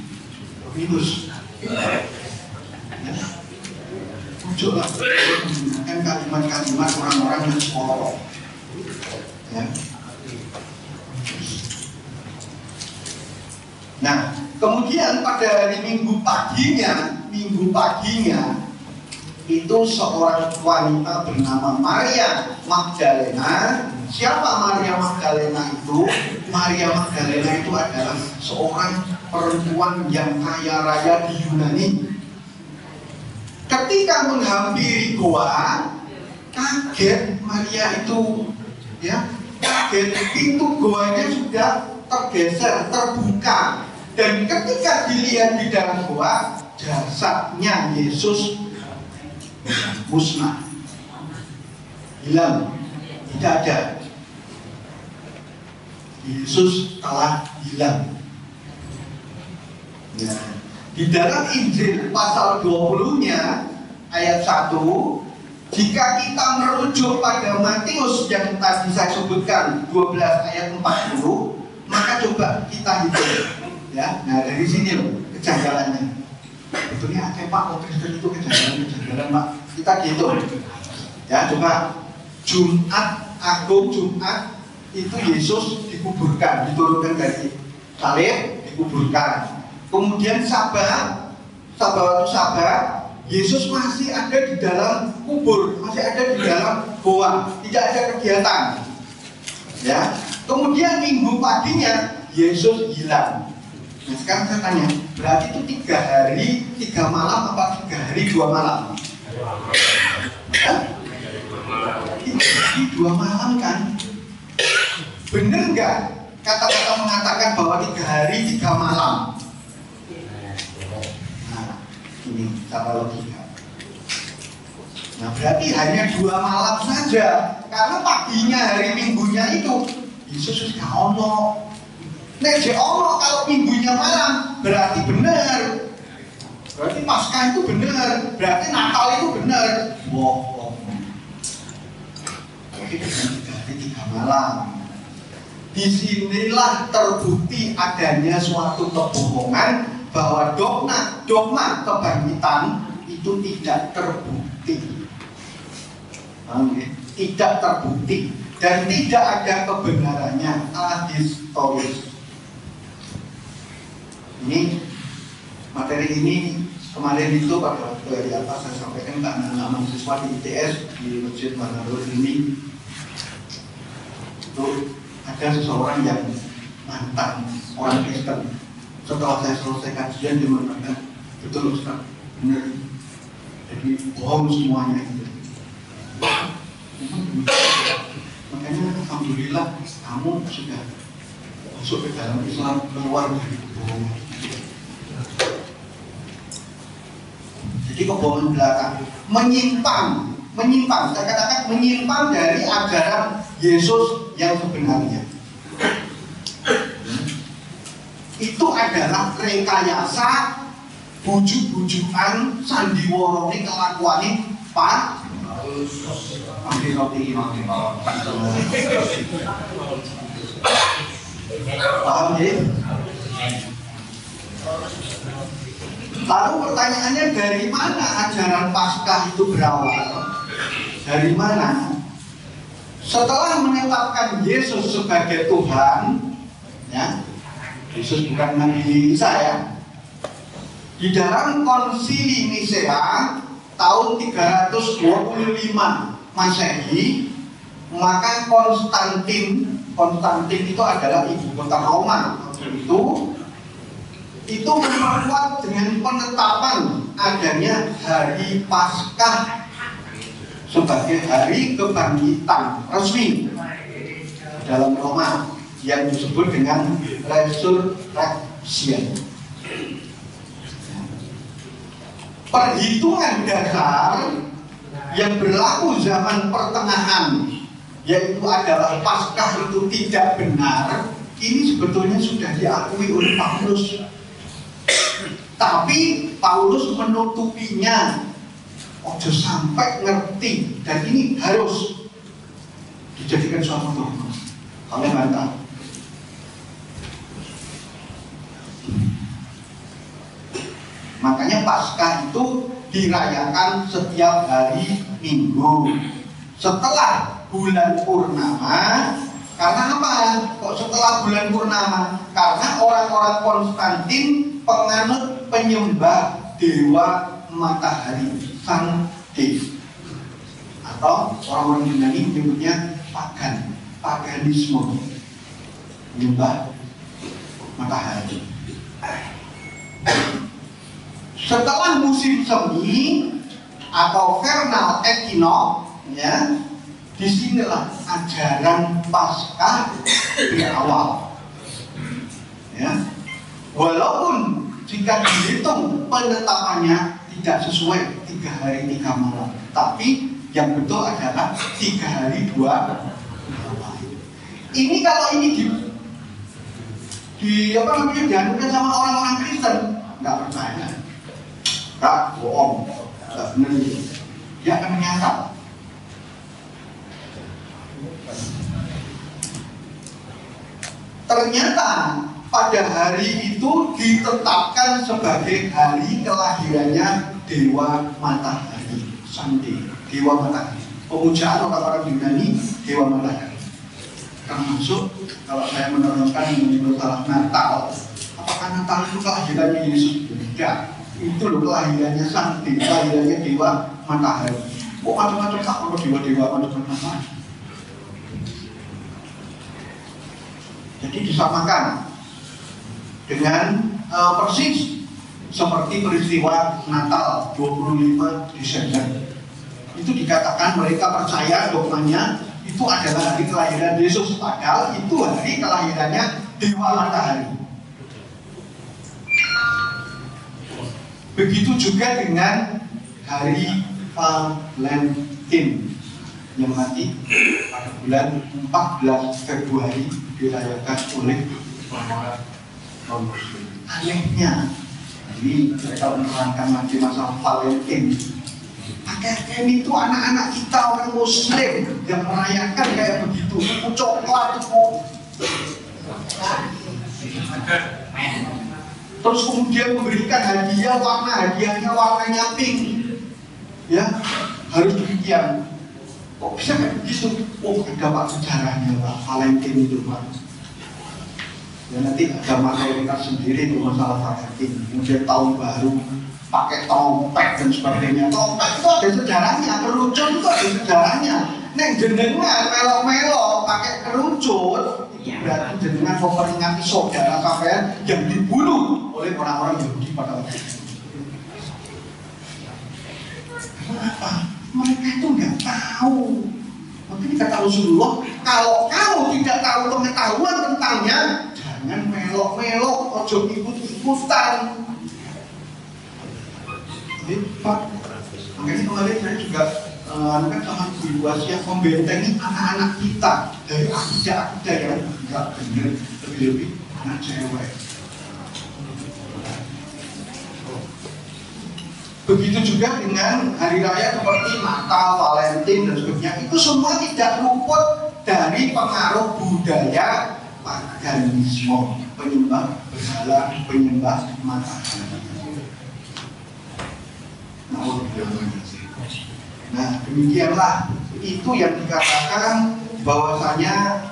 Muncullah menggunakan kalimat-kalimat orang-orang yang sekolah. Ya. Nah, kemudian pada hari Minggu paginya itu seorang wanita bernama Maria Magdalena. Siapa Maria Magdalena itu? Maria Magdalena itu adalah seorang perempuan yang kaya raya di Yunani. Ketika menghampiri goa, kaget Maria itu, ya, kaget, pintu goanya sudah tergeser, terbuka, dan ketika dilihat di dalam goa, jasadnya Yesus musnah, hilang, tidak ada. Yesus telah hilang. Ya. Di dalam Injil pasal 20-nya ayat 1, jika kita merujuk pada Matius yang tadi saya sebutkan 12 ayat 40, maka coba kita hitung, ya. Nah, dari sini loh kejanggalannya. Betulnya ada Pak, oh Kristen itu kejanggalan Pak. Kita hitung, ya. Coba Jumat Agung, Jumat itu Yesus dikuburkan, diturunkan dari salib, dikuburkan. Kemudian Sabat Yesus masih ada di dalam kubur, masih ada di dalam goa, tidak ada kegiatan. Ya. Kemudian Minggu paginya Yesus hilang. Nah, sekarang saya tanya, berarti itu 3 hari 3 malam apa 3 hari 2 malam? 3 hari 2 malam kan? Bener nggak kata-kata mengatakan bahwa 3 hari 3 malam? Ini cara logika. Nah, berarti hanya 2 malam saja, karena paginya hari Minggunya itu Yesus sudah ono. Nek je ono kalau Minggunya malam, berarti benar. Berarti Paskah itu benar, berarti Natal itu benar. Wow. Jadi dengan 3 hari 3 malam. Disinilah terbukti adanya suatu kebohongan bahwa dogma kebangkitan itu tidak terbukti, tidak terbukti dan tidak ada kebenarannya ahistoris. Ini materi ini kemarin itu pada waktu di atas saya sampaikan ke anak-anak mahasiswa di ITS di Masjid Manarul ini, itu ada seseorang yang mantan orang Kristen. Setelah saya selesai kajian dia mengatakan, betul Ustaz, benar, jadi bohong semuanya itu. Makanya alhamdulillah kamu sudah masuk ke dalam Islam, keluar dari kebohongan. Jadi kebohongan belakang, menyimpang, saya katakan menyimpang dari ajaran Yesus yang sebenarnya. Itu adalah rekayasa, bujuk-bujukan, sandiwarone, kelakuane Pak paham ya? Lalu pertanyaannya, dari mana ajaran Paskah itu berawal? Dari mana? Setelah menetapkan Yesus sebagai Tuhan, ya, Yesus bukan Nabi Isa ya. Di dalam Konsili Nisea tahun 325 Masehi, maka Konstantin itu adalah ibu kota Roma itu memperkuat dengan penetapan adanya hari Paskah sebagai hari kebangkitan resmi dalam Roma yang disebut dengan resurrection. Perhitungan dasar yang berlaku zaman pertengahan, yaitu adalah Paskah itu tidak benar, ini sebetulnya sudah diakui oleh Paulus. Tapi Paulus menutupinya ojo sampai ngerti, dan ini harus dijadikan suatu dogma. Kalian bantah. Makanya Paskah itu dirayakan setiap hari Minggu setelah bulan purnama. Karena apa? Kok setelah bulan purnama? Karena orang-orang Konstantin penganut penyembah dewa matahari, Sang Deus, atau orang-orang Yunani menyebutnya paganisme, menyembah matahari. Setelah musim semi atau vernal equinox, ya, disinilah ajaran Paskah berawal. Ya, walaupun jika dihitung penetapannya tidak sesuai 3 hari 3 malam, tapi yang betul adalah 3 hari 2 malam. Ini kalau ini dianukan sama orang-orang Kristen, nggak percaya. Kak, bohong, nggak benar itu. Dia akan menyangkal. Ternyata pada hari itu ditetapkan sebagai hari kelahirannya dewa matahari, Sang Deus, dewa matahari. Pemujaan orang-orang Yunani dewa matahari. Termasuk kalau saya menerangkan menyebut salah Natal, apakah Natal itu kelahirannya Yesus? Tidak. Itu loh kelahirannya Sang Deus, kelahirannya dewa matahari. Kok macam-macam tak kalau dewa-dewa macam-macam. Jadi disamakan dengan persis seperti peristiwa Natal 25 Desember. Itu dikatakan mereka percaya dogmanya itu adalah hari kelahiran Yesus, padahal itu hari kelahirannya dewa matahari. Begitu juga dengan hari Valentine yang nanti pada bulan 14 Februari dirayakan oleh para Muslim. Anehnya, jadi mereka menerangkan lagi masalah Valentine. Akhirnya itu anak-anak kita orang Muslim yang merayakan kayak begitu, tuku coklat, terus kemudian memberikan hadiah, hadiahnya warnanya pink, ya harus demikian. Kok bisa kayak begitu? Oh, ada Pak sejarahnya Pak Valentine itu Pak. Ya nanti ada masyarakat sendiri untuk masalah Valentine. Kemudian tahun baru pakai trompet dan sebagainya. Trompet itu ada sejarahnya, kerucut itu ada sejarahnya. Neng jenengan melok-melok pakai kerucut, itu berarti jenengan memperingati saudara sampean yang dibunuh oleh orang-orang Yahudi pada waktu itu. Kenapa? Mereka itu nggak tahu. Makanya kata Rasulullah, kalau kamu tidak tahu pengetahuan tentangnya, jangan melok-melok, ojo ikut-ikutan. Pak, makanya kemarin saya juga kan sama Ibu Asia membentengi anak-anak kita dari akidah-akidah yang nggak benar, lebih-lebih anak cewek. Begitu juga dengan hari raya seperti Natal, Valentine dan sebagainya, itu semua tidak luput dari pengaruh budaya paganisme, penyembah berhala, penyembah matahari. Nah, demikianlah itu yang dikatakan bahwasanya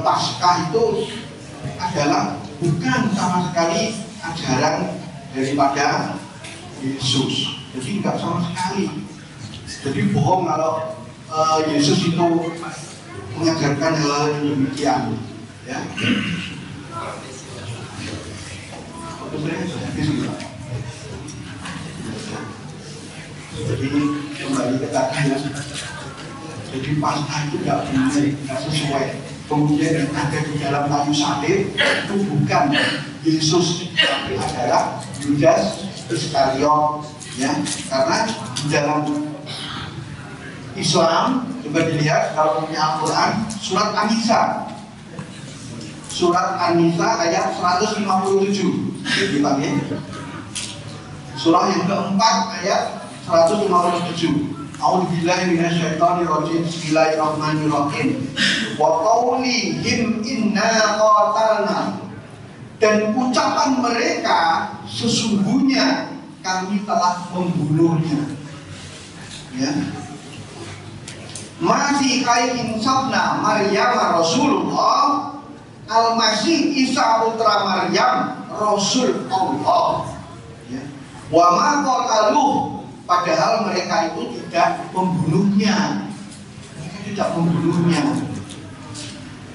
Paskah itu adalah bukan sama sekali ajaran daripada Yesus. Jadi enggak sama sekali. Jadi bohong kalau Yesus itu mengajarkan hal yang demikian, ya. Jadi kembali ke tadi ya. Jadi Paskah itu enggak benar, enggak sesuai. Kemudian ada di dalam kayu salib itu bukan Yesus, tapi adalah Yudas Iskariot, ya, karena di dalam Islam coba dilihat kalau punya Al-Quran surat An-Nisa ayat 157 dipanggil surah yang keempat ayat 157. A'udzubillahi minasyaitonirrajim. Bismillahirrahmanirrahim. Wa qaulihim inna qatalna, dan ucapan mereka sesungguhnya kami telah membunuhnya. Ya. Masih kaitin sabna Maryam Rasulullah, Al-Masih Isa putra Maryam Rasul Allah. Ya. Wa ma qataluh, padahal mereka itu tidak membunuhnya. Mereka tidak membunuhnya.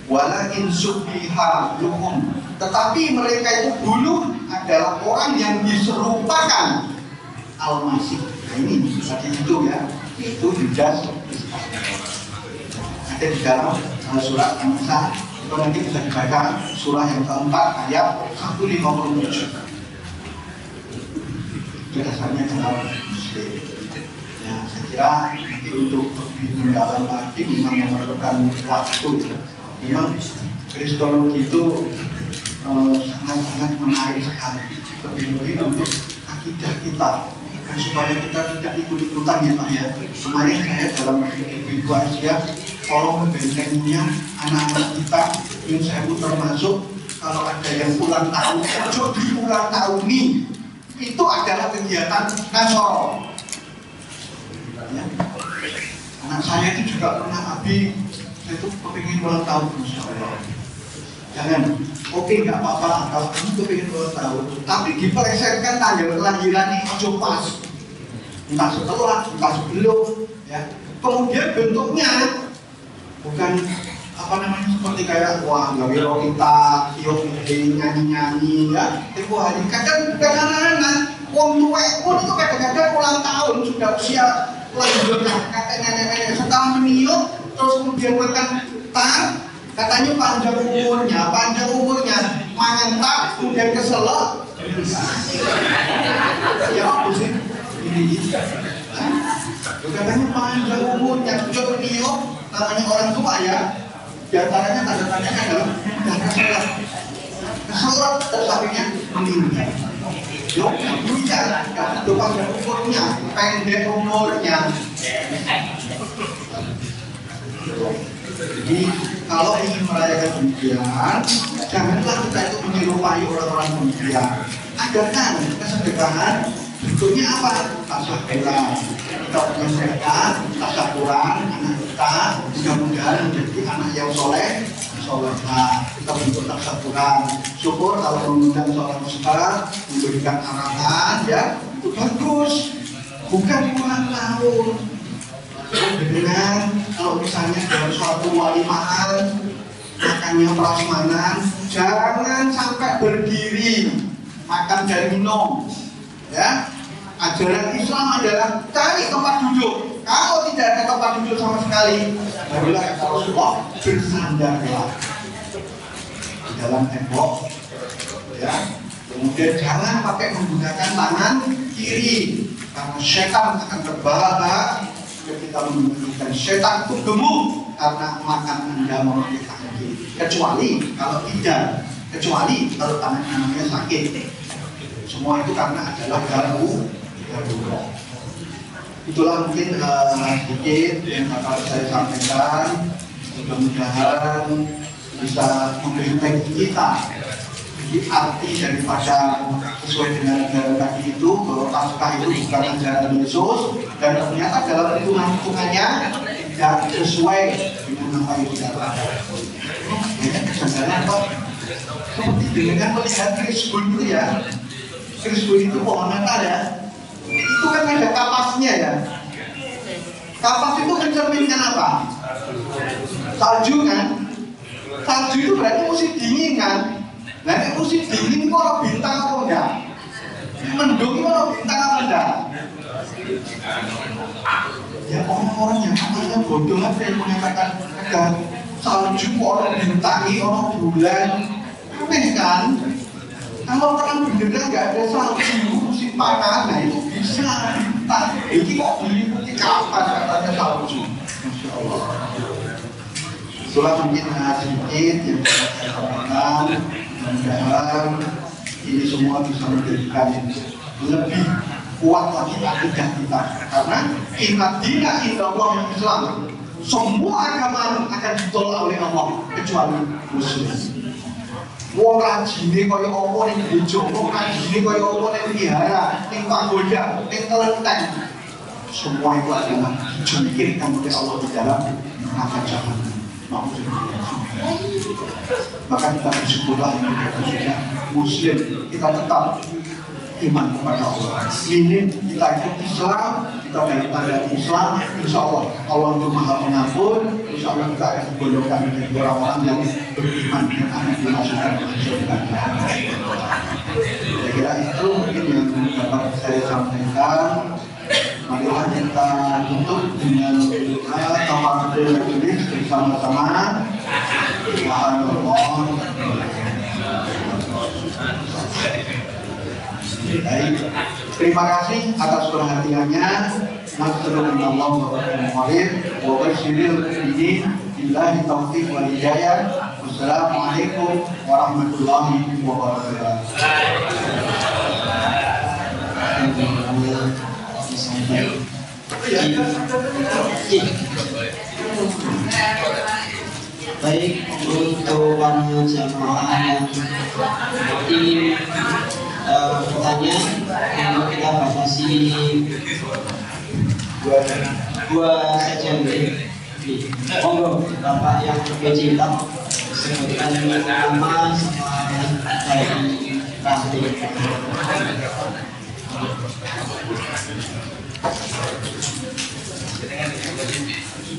Walakin subbiha lahum, tetapi mereka itu dulu adalah orang yang diserupakan Al-Masih. Nah, ini tadi itu ya, itu jelas ada di dalam surat An-Nisa. Itu nanti bisa dibaca surah yang keempat ayat 157. Itu dasarnya dalam Muslim. Ya, saya kira nanti untuk lebih mendalam lagi memang memerlukan waktu. Memang kristologi itu sangat-sangat menarik sekali, lebih-lebih untuk akidah kita, dan supaya kita tidak ikut-ikutan ya Pak ya. Kemarin saya dalam ibu Asia tolong membentenginya anak-anak kita, yang saya pun termasuk, kalau ada yang ulang tahun, di ulang tahun ini itu adalah kegiatan Nasoro. Ya. Anak saya itu juga pernah Abi, saya itu kepingin ulang tahun, Masya Allah. Jangan, oke nggak apa-apa kalau kamu kepingin ulang tahun, tapi dipelesetkan tanggal kelahiran ini ojo pas, entah setelah, entah sebelum, ya. Kemudian bentuknya bukan apa namanya seperti kayak wah nggak bisa kita tiup nyanyi-nyanyi ya. Tempo hari kadang bukan anak-anak, wong tua pun itu kadang-kadang ulang tahun sudah usia lanjut, katanya nenek setelah meniup terus kemudian makan tar, katanya panjang umurnya mangentak kemudian keselak ya apa sih ini katanya panjang umurnya sudah meniup, namanya orang tua ya, diantaranya tanda-tandanya adalah keselak terus akhirnya meninggal. Yuk, bisa, itu panjang umurnya, pendek umurnya. Jadi kalau ingin merayakan demikian, janganlah kita itu menyerupai orang-orang demikian. Adakan kesedekahan, bentuknya apa? Tasyakuran. Kita punya sedekah, tasyakuran, anak kita mudah-mudahan menjadi anak yang soleh. Kita bentuk tasyakuran, syukur kalau mengundang seorang ustaz, memberikan arahan ya, itu bagus, bukan ulang tahun. Dengan kalau misalnya dalam suatu walimahan makannya prasmanan, jangan sampai berdiri makan dan minum ya. Ajaran Islam adalah cari tempat duduk. Kalau tidak ada tempat duduk sama sekali, barulah kata Rasulullah bersandarlah di dalam tembok ya. Kemudian jangan pakai menggunakan tangan kiri, karena setan akan terbahak ketika menggunakan. Setan itu gemuk karena makan Anda memakai tangan kiri, kecuali kalau tangan kanannya sakit. Semua itu karena adalah darurat. Itulah mungkin sedikit yang bakal saya sampaikan. Mudah-mudahan bisa membentengi kita. Jadi arti daripada sesuai dengan ajaran tadi itu, bahwa Paskah itu bukan ajaran Yesus, dan ternyata dalam hitungan-hitungannya tidak sesuai dengan apa yang kita lakukan. Kesadaran apa? Seperti dengan melihat Krisbun itu ya. Krisbun itu pohon Natal ya. Itu kan ada kapasnya ya. Kapas itu mencerminkan apa? Salju kan? Salju itu berarti musim dingin kan? Nah ini musim dingin kok ada bintang apa enggak? Mendung kok ada bintang apa enggak? Ya orang-orang yang katanya bodoh apa yang mengatakan ada salju kok ada bintangi, ada bulan. Aneh kan? Kalau terang benderang nggak ada salju musim panas, nah itu bisa bintang. Ini kok meliputi kapan katanya salju? Masya Allah. Itulah mungkin sedikit yang saya sampaikan. Mudah-mudahan ini semua bisa menjadikan lebih kuat lagi akidah kita. Karena inna dina indallah Islam. Semua agama akan ditolak oleh Allah kecuali Muslim. Wong rajine kaya apa ning gereja, wong rajine kaya apa ning wihara, ning pagoda, ning kelenteng. Semua itu adalah dijungkirkan oleh Allah di dalam neraka jahanam. Maka kita bersyukurlah kita Muslim, kita tetap iman kepada Allah. Ini kita ikut Islam, kita daripada Islam, insya Allah Allah itu maha pengampun, insya Allah kita akan digolongkan menjadi orang-orang yang beriman dan akan dimasukkan ke surga. Saya kira itu mungkin yang dapat saya sampaikan. Marilah kita tutup dengan tawadhu ini bersama-sama. Baik, terima kasih atas perhatiannya. Nasallallahu wa basyiril mu'minin billahi taufiq wal hidayah. Wassalamualaikum warahmatullahi wabarakatuh. Baik, untuk para jamaah yang ingin bertanya, yang kita batasi dua saja. Monggo Bapak yang berkecil sebutkan nama sama dari ranting.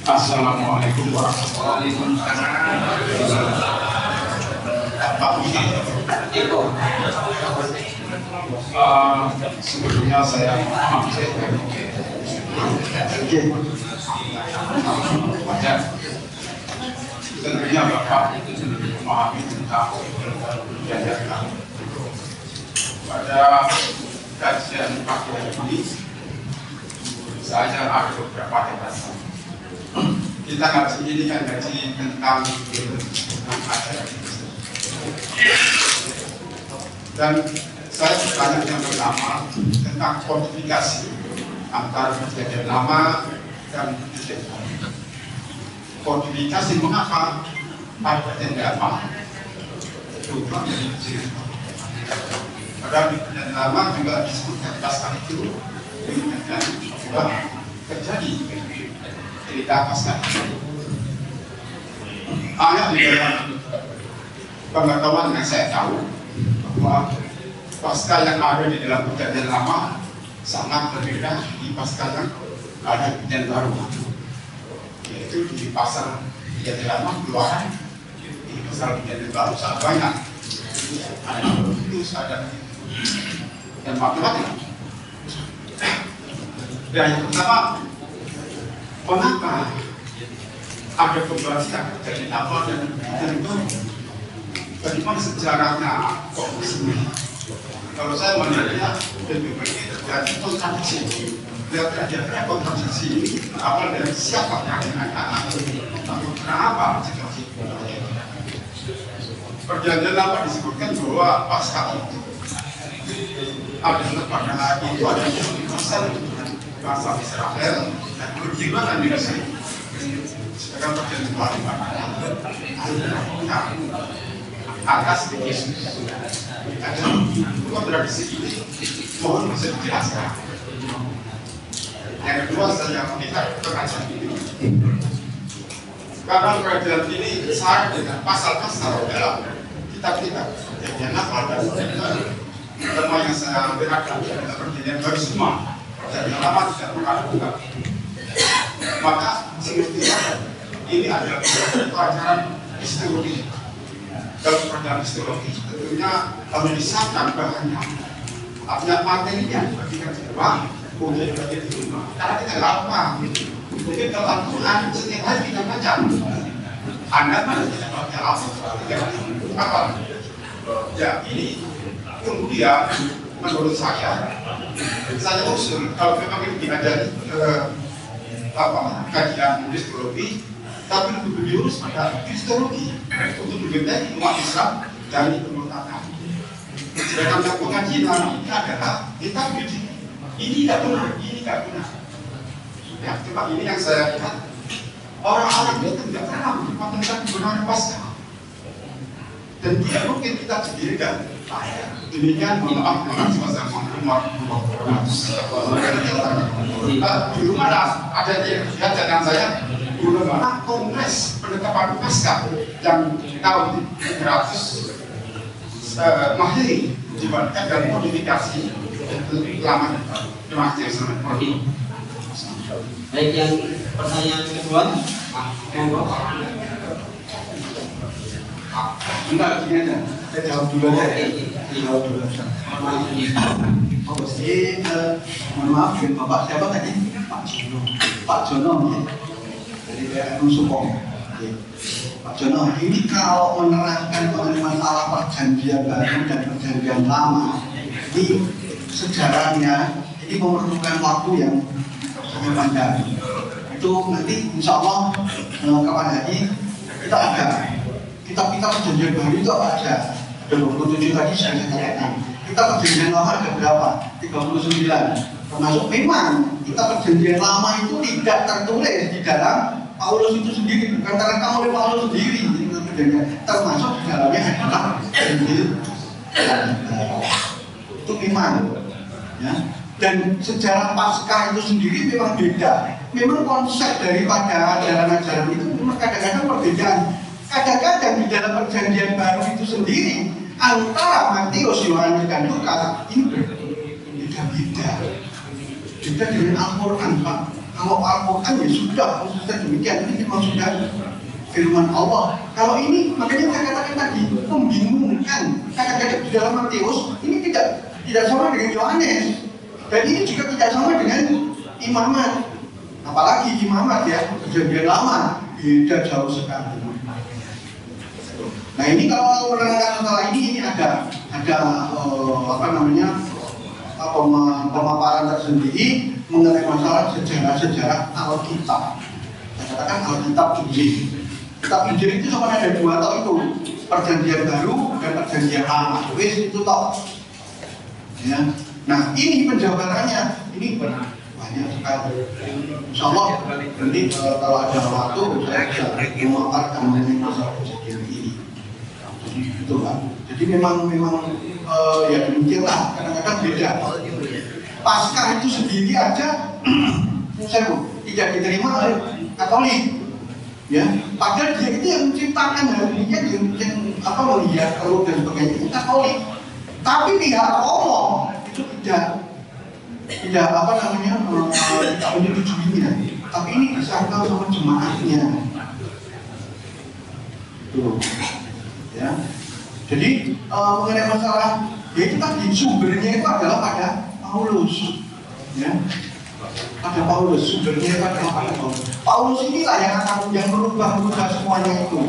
Assalamualaikum warahmatullahi wabarakatuh. Sebelumnya saya tentunya Bapak memahami tentang kegiatan pada kajian pagi ini. Saya ada beberapa catatan. Kita ngaji ini kan ngaji tentang ajaran dan saya bertanya yang pertama tentang kodifikasi antara perjanjian lama dan perjanjian baru. Kodifikasi mengapa pada perjanjian lama berubah menjadi perjanjian baru? Padahal di perjanjian lama juga disebutkan pasal itu dan juga terjadi cerita pasal. Ayat di dalam pengetahuan yang saya tahu bahwa pasal yang ada di dalam perjanjian lama sangat berbeda di pasal yang ada di perjanjian baru, yaitu di pasal perjanjian lama keluaran, di pasal perjanjian baru sangat banyak. Ada itu ada dan macam-macam. Dan yang pertama, mengapa ada pembahasan perjanjian lama dan perjanjian baru? Bagaimana sejarahnya kok disini? Kalau saya melihatnya lebih baik terjadi kontradiksi. Lihat terjadinya kontradiksi ini awal dari siapa yang mengatakan kenapa situasi itu? Perjanjian lama disebutkan bahwa pasca itu adalah pada itu ada bangsa Israel dan perjalanan di Mesir. Sekarang perjanjian baru atas sedikit ada kontradiksi ini mohon bisa dijelaskan. Yang kedua saya minta pengajian ini karena perjanjian ini syarat dengan pasal-pasal dalam kitab-kitab perjanjian lama dan semua yang saya berharap adalah perjanjian baru semua perjanjian lama tidak pernah buka. Maka semestinya ini adalah pelajaran historis. Dalam perjalanan historis tentunya harus disahkan bahannya, artinya materinya bagikan semua, kemudian bagian di rumah. Karena kita lama, mungkin kalau Al-Quran setiap hari kita baca, Anda mana tidak baca apa? Ya ini kemudian menurut saya usul kalau memang ini diajari kajian historis. Tapi lebih diurus pada histologi untuk membedakan umat Islam dari pemberontakan. Sedangkan yang pengajian ini adalah kita mendidik Ini tidak benar, ini tidak benar. Ya, coba ini yang saya lihat. Orang-orang itu tidak pernah tentang kebenaran Paskah. Dan tidak mungkin kita didirikan. Demikian, mohon maaf, saya di rumah ada dengan saya bagaimana kongres penetapan Paskah yang tahun 300 mengakhiri dibuatkan dan modifikasi lama. Terima kasih. Baik, yang pertanyaan kedua, enggak, gini aja. Saya jawab dulu aja ya. Jawab dulu. Mohon maaf, Bapak siapa tadi? Pak Jono. Pak Jono ya. Dari daerah Nusukong. Pak Jono, ini kalau menerangkan mengenai masalah perjanjian baru dan perjanjian lama, ini sejarahnya ini memerlukan waktu yang sangat panjang. Itu nanti insya Allah kapan lagi kita ada kitab-kitab perjanjian baru itu apa aja? Ada 27 tadi saya katakan. Kitab perjanjian lama ada berapa? 39. Termasuk memang kitab perjanjian lama itu tidak tertulis di dalam Paulus itu sendiri, bukan terekam oleh Paulus sendiri. Termasuk di dalamnya adalah Injil. Itu memang. Ya. Dan sejarah Paskah itu sendiri memang beda. Memang konsep daripada ajaran-ajaran itu memang kadang-kadang perbedaan. Kadang-kadang di dalam perjanjian baru itu sendiri antara Matius, Yohanes dan Lukas ini beda-beda. Beda dengan Al-Quran, Pak. Kalau Al-Quran ya sudah demikian, ini memang sudah firman Allah. Kalau ini makanya saya katakan tadi membingungkan. Kadang-kadang di dalam Matius ini tidak sama dengan Yohanes. Dan ini juga tidak sama dengan imamat. Apalagi imamat ya, perjanjian lama beda jauh sekali. Nah ini kalau menerangkan masalah ini ada pemaparan tersendiri mengenai masalah sejarah Alkitab. Saya katakan Alkitab Injil. Kitab Injil itu cuma ada dua tau itu, perjanjian baru dan perjanjian lama. Wis itu tau. Ya. Nah ini penjabarannya, ini benar banyak sekali. Insya Allah nanti kalau ada waktu saya bisa memaparkan mengenai masalah kejadian ini. Jadi itu Pak. Jadi memang ya demikianlah, kadang-kadang beda. Paskah itu sendiri aja, saya tidak diterima oleh Katolik. Ya, padahal dia itu yang menciptakan hal ini, yang melihat perlu dan sebagainya itu Katolik. Tapi pihak Allah itu tidak menyetujuinya. Tapi ini disangkal sama jemaatnya. Tuh, ya. Jadi mengenai masalah, ya itu tadi sumbernya itu adalah pada Paulus, ya. Pada Paulus, sumbernya itu adalah pada Paulus. Paulus inilah yang merubah semuanya itu.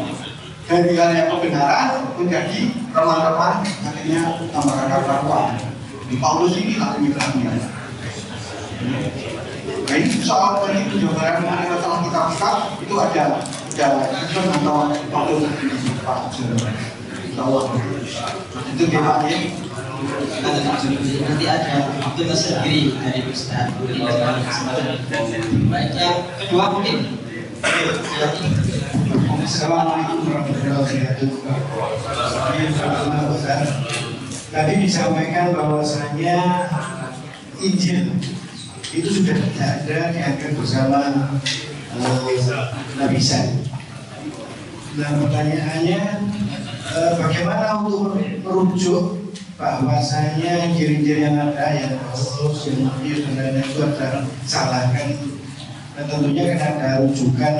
Dari hal yang kebenaran menjadi remah-remah, akhirnya tambah di Paulus inilah pemikirannya. Nah ini soal tadi penjabaran mengenai masalah kitab-kitab itu ada atau Paulus Pak Insya itu temanya. Nanti ada waktu tersendiri dari Ustaz. Baik, yang kedua mungkin. Assalamualaikum warahmatullahi wabarakatuh. Tadi disampaikan bahwasanya Injil itu sudah tidak ada diangkat bersama Nabi Isa. Nah pertanyaannya bagaimana untuk merujuk bahwasanya Injil yang ada yang Paulus, yang Matius dan lain-lain itu adalah salahkan itu. Dan tentunya kan ada rujukan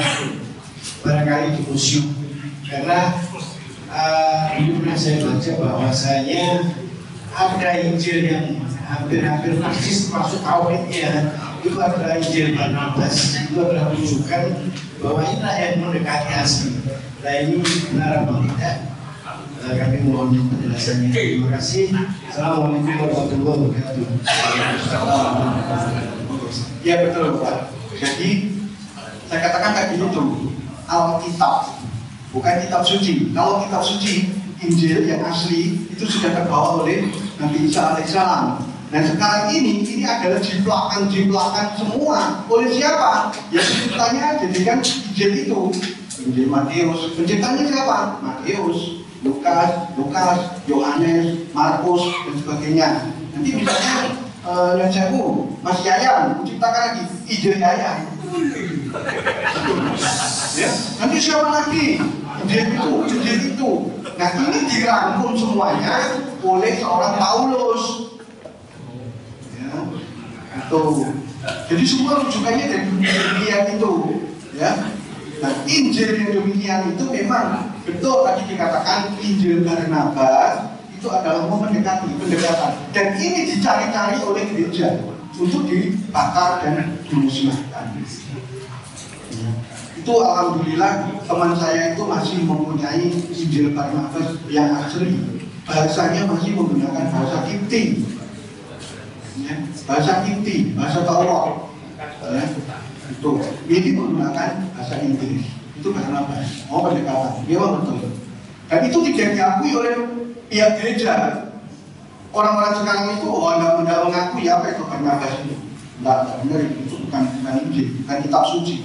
barangkali di museum karena ini pernah saya baca bahwasanya ada Injil yang hampir persis masuk Tauratnya, itu adalah Injil Barnabas, itu adalah rujukan bahwa inilah yang mendekati asli. Nah ini benar atau tidak? Kami mohon penjelasannya. Terima kasih. Assalamualaikum warahmatullahi wabarakatuh. Ya betul Pak. Jadi saya katakan tadi itu Alkitab, bukan kitab suci. Kalau kitab suci Injil yang asli itu sudah terbawa oleh Nabi Isa alaihissalam. Nah sekarang ini adalah jiplakan semua. Oleh siapa? Ya penciptanya jadikan Injil itu. Injil Matius. Penciptanya siapa? Matius, Lukas, Yohanes, Markus dan sebagainya. Nanti misalnya yang saya Mas Yayan menciptakan lagi Injil Yayan. Ya, nanti siapa lagi? Injil itu. Nah ini dirangkum semuanya oleh seorang Paulus. Ya, itu. Jadi semua rujukannya dari demikian itu. Ya. Nah Injil yang demikian itu memang betul tadi dikatakan Injil Barnabas itu adalah pendekatan. Dan ini dicari-cari oleh gereja untuk dibakar dan dimusnahkan. Itu alhamdulillah teman saya itu masih mempunyai Injil Barnabas yang asli. Bahasanya masih menggunakan bahasa Kipti, ya, bahasa Taurat. Ya, itu ini menggunakan bahasa Inggris. Itu Barnabas. Pendekatan. Dia betul. Dan itu tidak diakui oleh pihak gereja. Orang-orang sekarang itu tidak mengakui apa itu Barnabas itu. Tidak benar, itu bukan Injil, bukan kitab suci.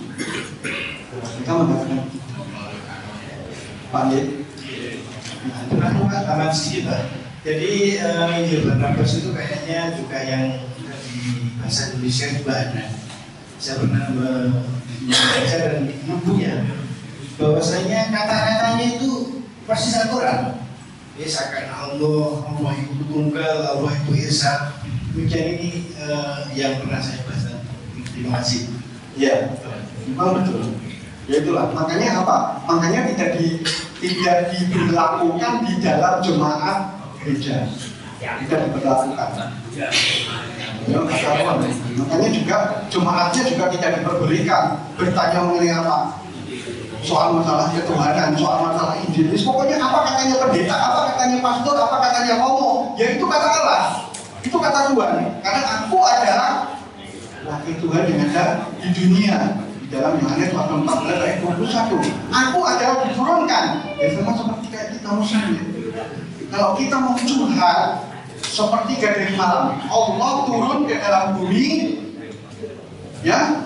Kita mengatakan Pak Yed. Tambahan sedikit Pak. Jadi Injil Barnabas itu kayaknya juga yang di bahasa Indonesia juga ada. Saya pernah membaca dan mempunyai bahwasanya kata-katanya itu persis Al-Quran. Yesakan Allah itu tunggal, Allah itu Esa. Demikian ini yang pernah saya baca. Terima kasih. Ya, memang betul. Ya itulah, makanya apa? Makanya tidak diberlakukan di dalam jemaat gereja. Tidak diberlakukan. Ya, makanya juga jemaatnya juga tidak diperbolehkan bertanya mengenai apa? Soal masalah ketuhanan, soal masalah Injilis. Pokoknya apa katanya pendeta, apa katanya pastor, apa katanya ngomong. Ya itu kata Allah. Itu kata Tuhan. Karena aku adalah wakil Tuhan yang ada di dunia. Dalam Yohanes pasal 14 ayat 21, aku adalah diturunkan. Ya sama seperti kayak kita musim. Kalau kita mau curhat seperti dari malam, Allah turun ke dalam bumi, ya,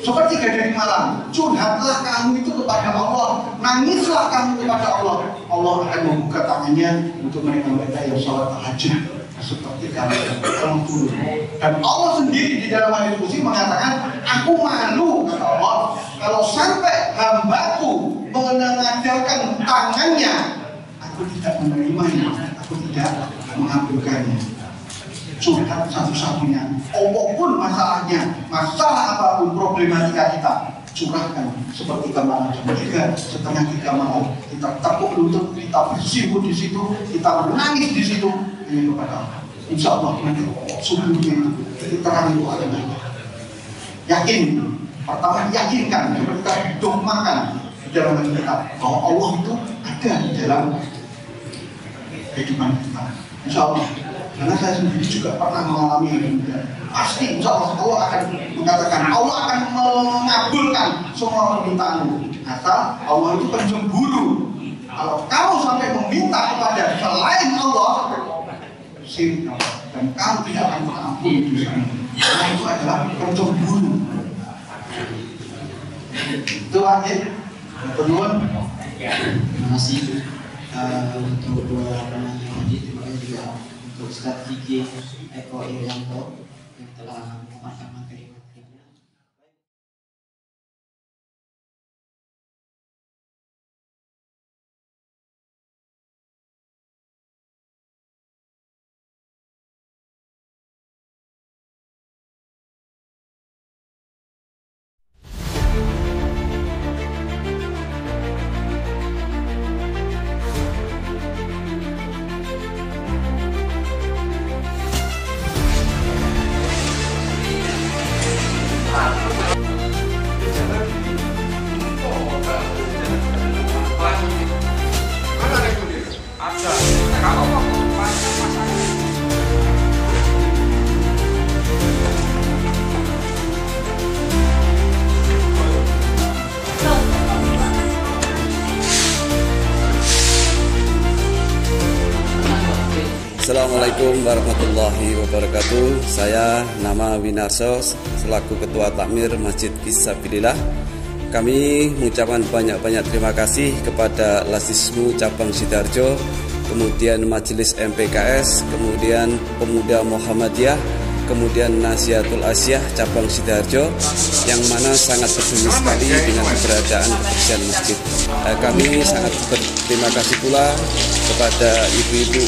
seperti dari malam. Curhatlah kamu itu kepada Allah, nangislah kamu kepada Allah. Allah akan membuka tangannya untuk mereka yang sholat tahajud. Seperti kamu turun. Dan Allah sendiri di dalam ayat kursi mengatakan, aku malu kata Allah kalau sampai hambaku mengajarkan tangannya, aku tidak menerimanya, aku tidak mengabulkannya. Curhat satu-satunya, apapun masalahnya, masalah apapun problematika kita, curahkan seperti kemarin jam 3:30 malam. Kita tekuk lutut, kita bersimpuh di situ, kita menangis di situ. Kepada Allah. Insya Allah nanti subuhnya itu terang itu akan ada. Yakin, pertama yakinkan, kita dogmakan di dalam hati kita bahwa Allah itu ada di dalam kehidupan kita. Insya Allah. Karena saya sendiri juga pernah mengalami ini. Pasti insya Allah Allah akan mengatakan, Allah akan mengabulkan semua permintaanmu. Asal Allah itu pencemburu. Kalau kamu sampai meminta kepada selain Allah, dan kamu tidak akan mengampuni dosa. Karena itu adalah pencemburu. Itu akhir. Kedua, terima kasih untuk dua penanya tadi. Terima kasih juga untuk Ustadz Kiki Eko Irianto yang telah memaparkan materi. Assalamualaikum warahmatullahi wabarakatuh. Saya nama Winarso selaku Ketua Takmir Masjid Fisabilillah. Kami mengucapkan banyak-banyak terima kasih kepada Lasismu Cabang Sidoarjo, kemudian Majelis MPKS, kemudian Pemuda Muhammadiyah, kemudian Nasihatul Asyah Cabang Sidoarjo, yang mana sangat peduli sekali dengan keberadaan kebersihan masjid. Kami sangat berterima kasih pula kepada ibu-ibu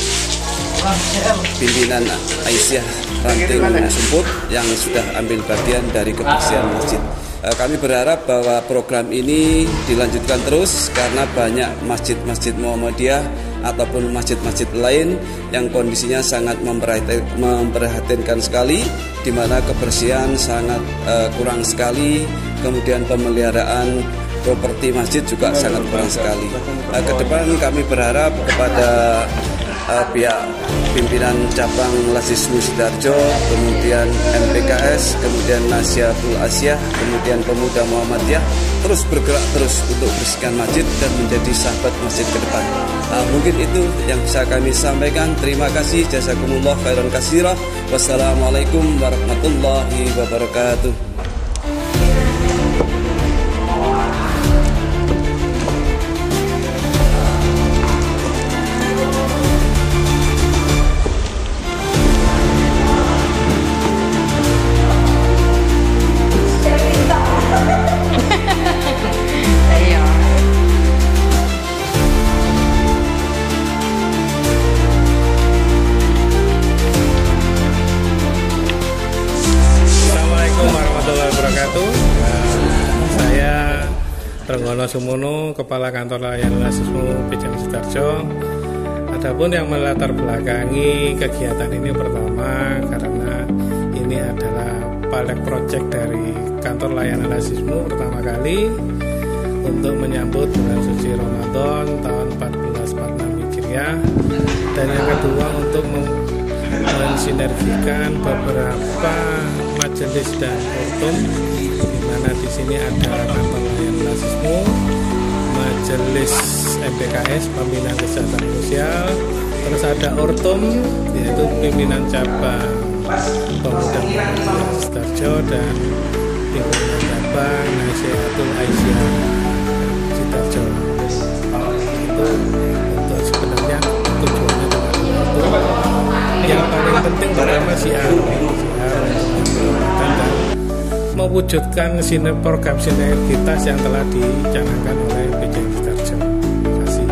pimpinan Aisyah Ranting Sumput yang sudah ambil bagian dari kebersihan masjid. Kami berharap bahwa program ini dilanjutkan terus karena banyak masjid-masjid Muhammadiyah ataupun masjid-masjid lain yang kondisinya sangat memprihatinkan sekali, di mana kebersihan sangat kurang sekali, kemudian pemeliharaan properti masjid juga sangat kurang sekali. Kedepan kami berharap kepada pihak pimpinan cabang Lasismu Sidoarjo, kemudian MPKS, kemudian Nasihatul Asyah, kemudian Pemuda Muhammadiyah terus bergerak terus untuk bersihkan masjid dan menjadi sahabat masjid ke depan. Mungkin itu yang bisa kami sampaikan. Terima kasih. Jazakumullah khairan katsirah. Wassalamualaikum warahmatullahi wabarakatuh. Saya Renggono Sumono, Kepala Kantor Layanan Lasismu PCM Sidoarjo. Adapun yang melatar belakangi kegiatan ini pertama karena ini adalah pilot project dari Kantor Layanan Lasismu pertama kali untuk menyambut bulan suci Ramadan tahun 1446 Hijriah, dan yang kedua untuk mensinergikan beberapa majelis dan ortum, di mana di sini ada Kantor Layanan Lasismu, Majelis MPKS Pembinaan Kesejahteraan Sosial, terus ada ortum yaitu pimpinan cabang Pemuda Muhammadiyah Sidoarjo dan pimpinan cabang Nasihatul Asyah Sidoarjo. Itu untuk sebenarnya tujuannya itu yang paling penting pertama siar dan mewujudkan program sinergitas yang telah dicanangkan oleh PCM Sidoarjo. Terima kasih.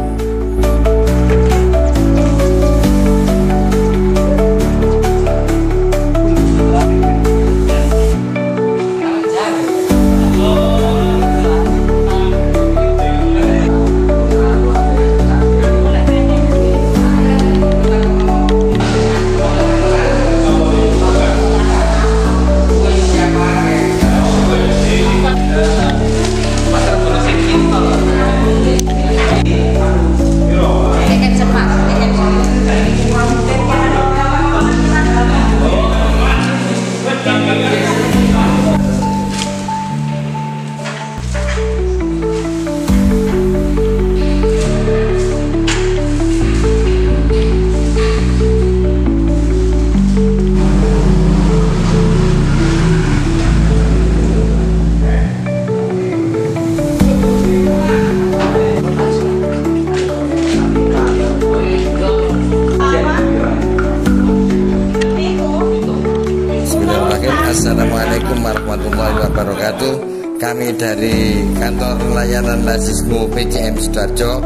Assalamualaikum warahmatullahi wabarakatuh. Kami dari Kantor Layanan Lasismu PCM Sidoarjo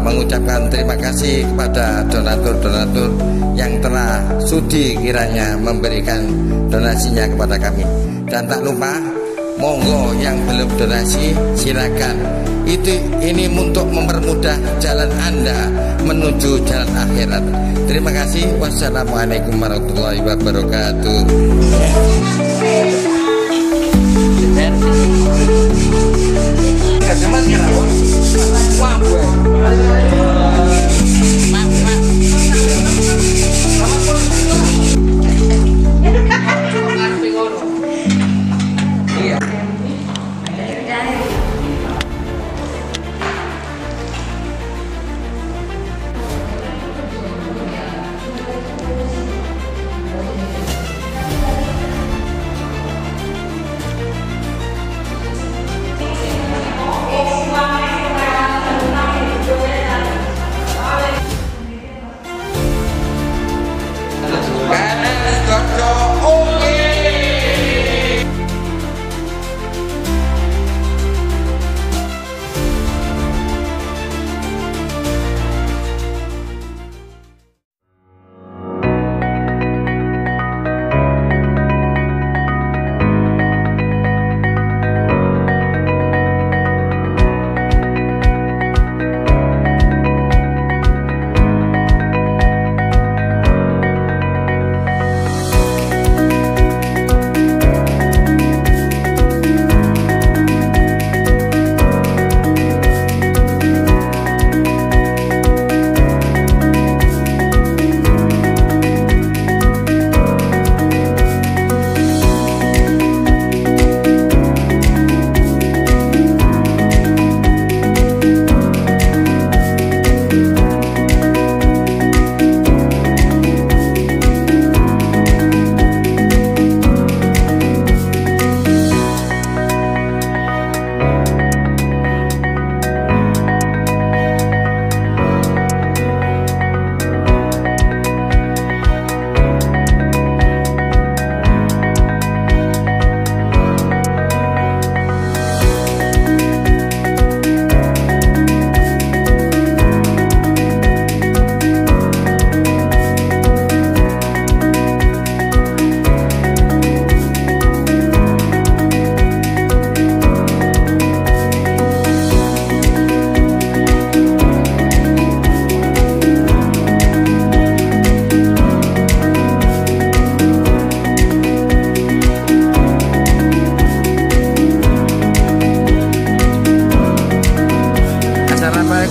mengucapkan terima kasih kepada donatur-donatur yang telah sudi kiranya memberikan donasinya kepada kami. Dan tak lupa, monggo yang belum donasi silakan. Ini untuk mempermudah jalan Anda menuju jalan akhirat. Terima kasih. Wassalamualaikum warahmatullahi wabarakatuh.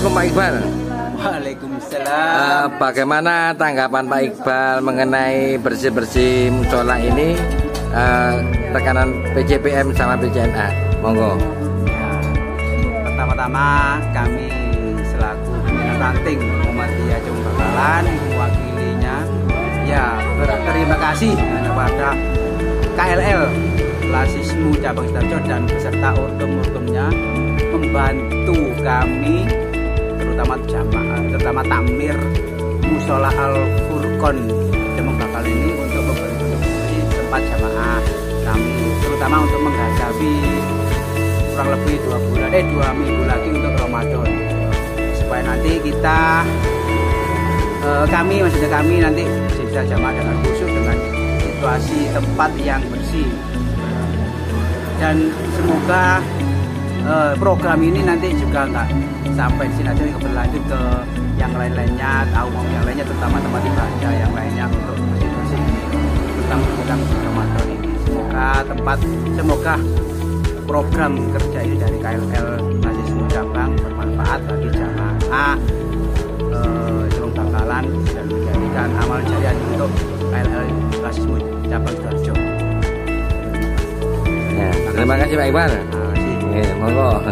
Assalamualaikum Pak Iqbal. Waalaikumsalam. Bagaimana tanggapan Pak Iqbal mengenai bersih-bersih musola ini, tekanan PJPM sama PJNA? Monggo. Ya, pertama-tama kami selaku pimpinan ranting Muhammadiyah Jong Bakalan mewakilinya ya berterima kasih kepada KLL Lasismu Cabang Sidoarjo dan beserta ortum-ortumnya membantu kami terutama takmir Musola Al Furqon Demong Bakal ini untuk membantu tempat jamaah kami, terutama untuk menghadapi kurang lebih 2 minggu lagi untuk Ramadan, supaya nanti kami nanti bisa jamaah dengan khusyuk dengan situasi tempat yang bersih, dan semoga program ini nanti juga nggak sampai di sini aja, berlanjut ke yang lain-lainnya, yang lainnya terutama tempat ibadah yang lainnya untuk bersih-bersih tentang Ramadan ini. Semoga program kerja ini dari KLL Lasismu Cabang bermanfaat bagi jamaah Jong Bakalan dan menjadikan amal jariah untuk KLL Lasismu Cabang Sidoarjo. Ya, terima kasih Pak Iqbal. Monggo.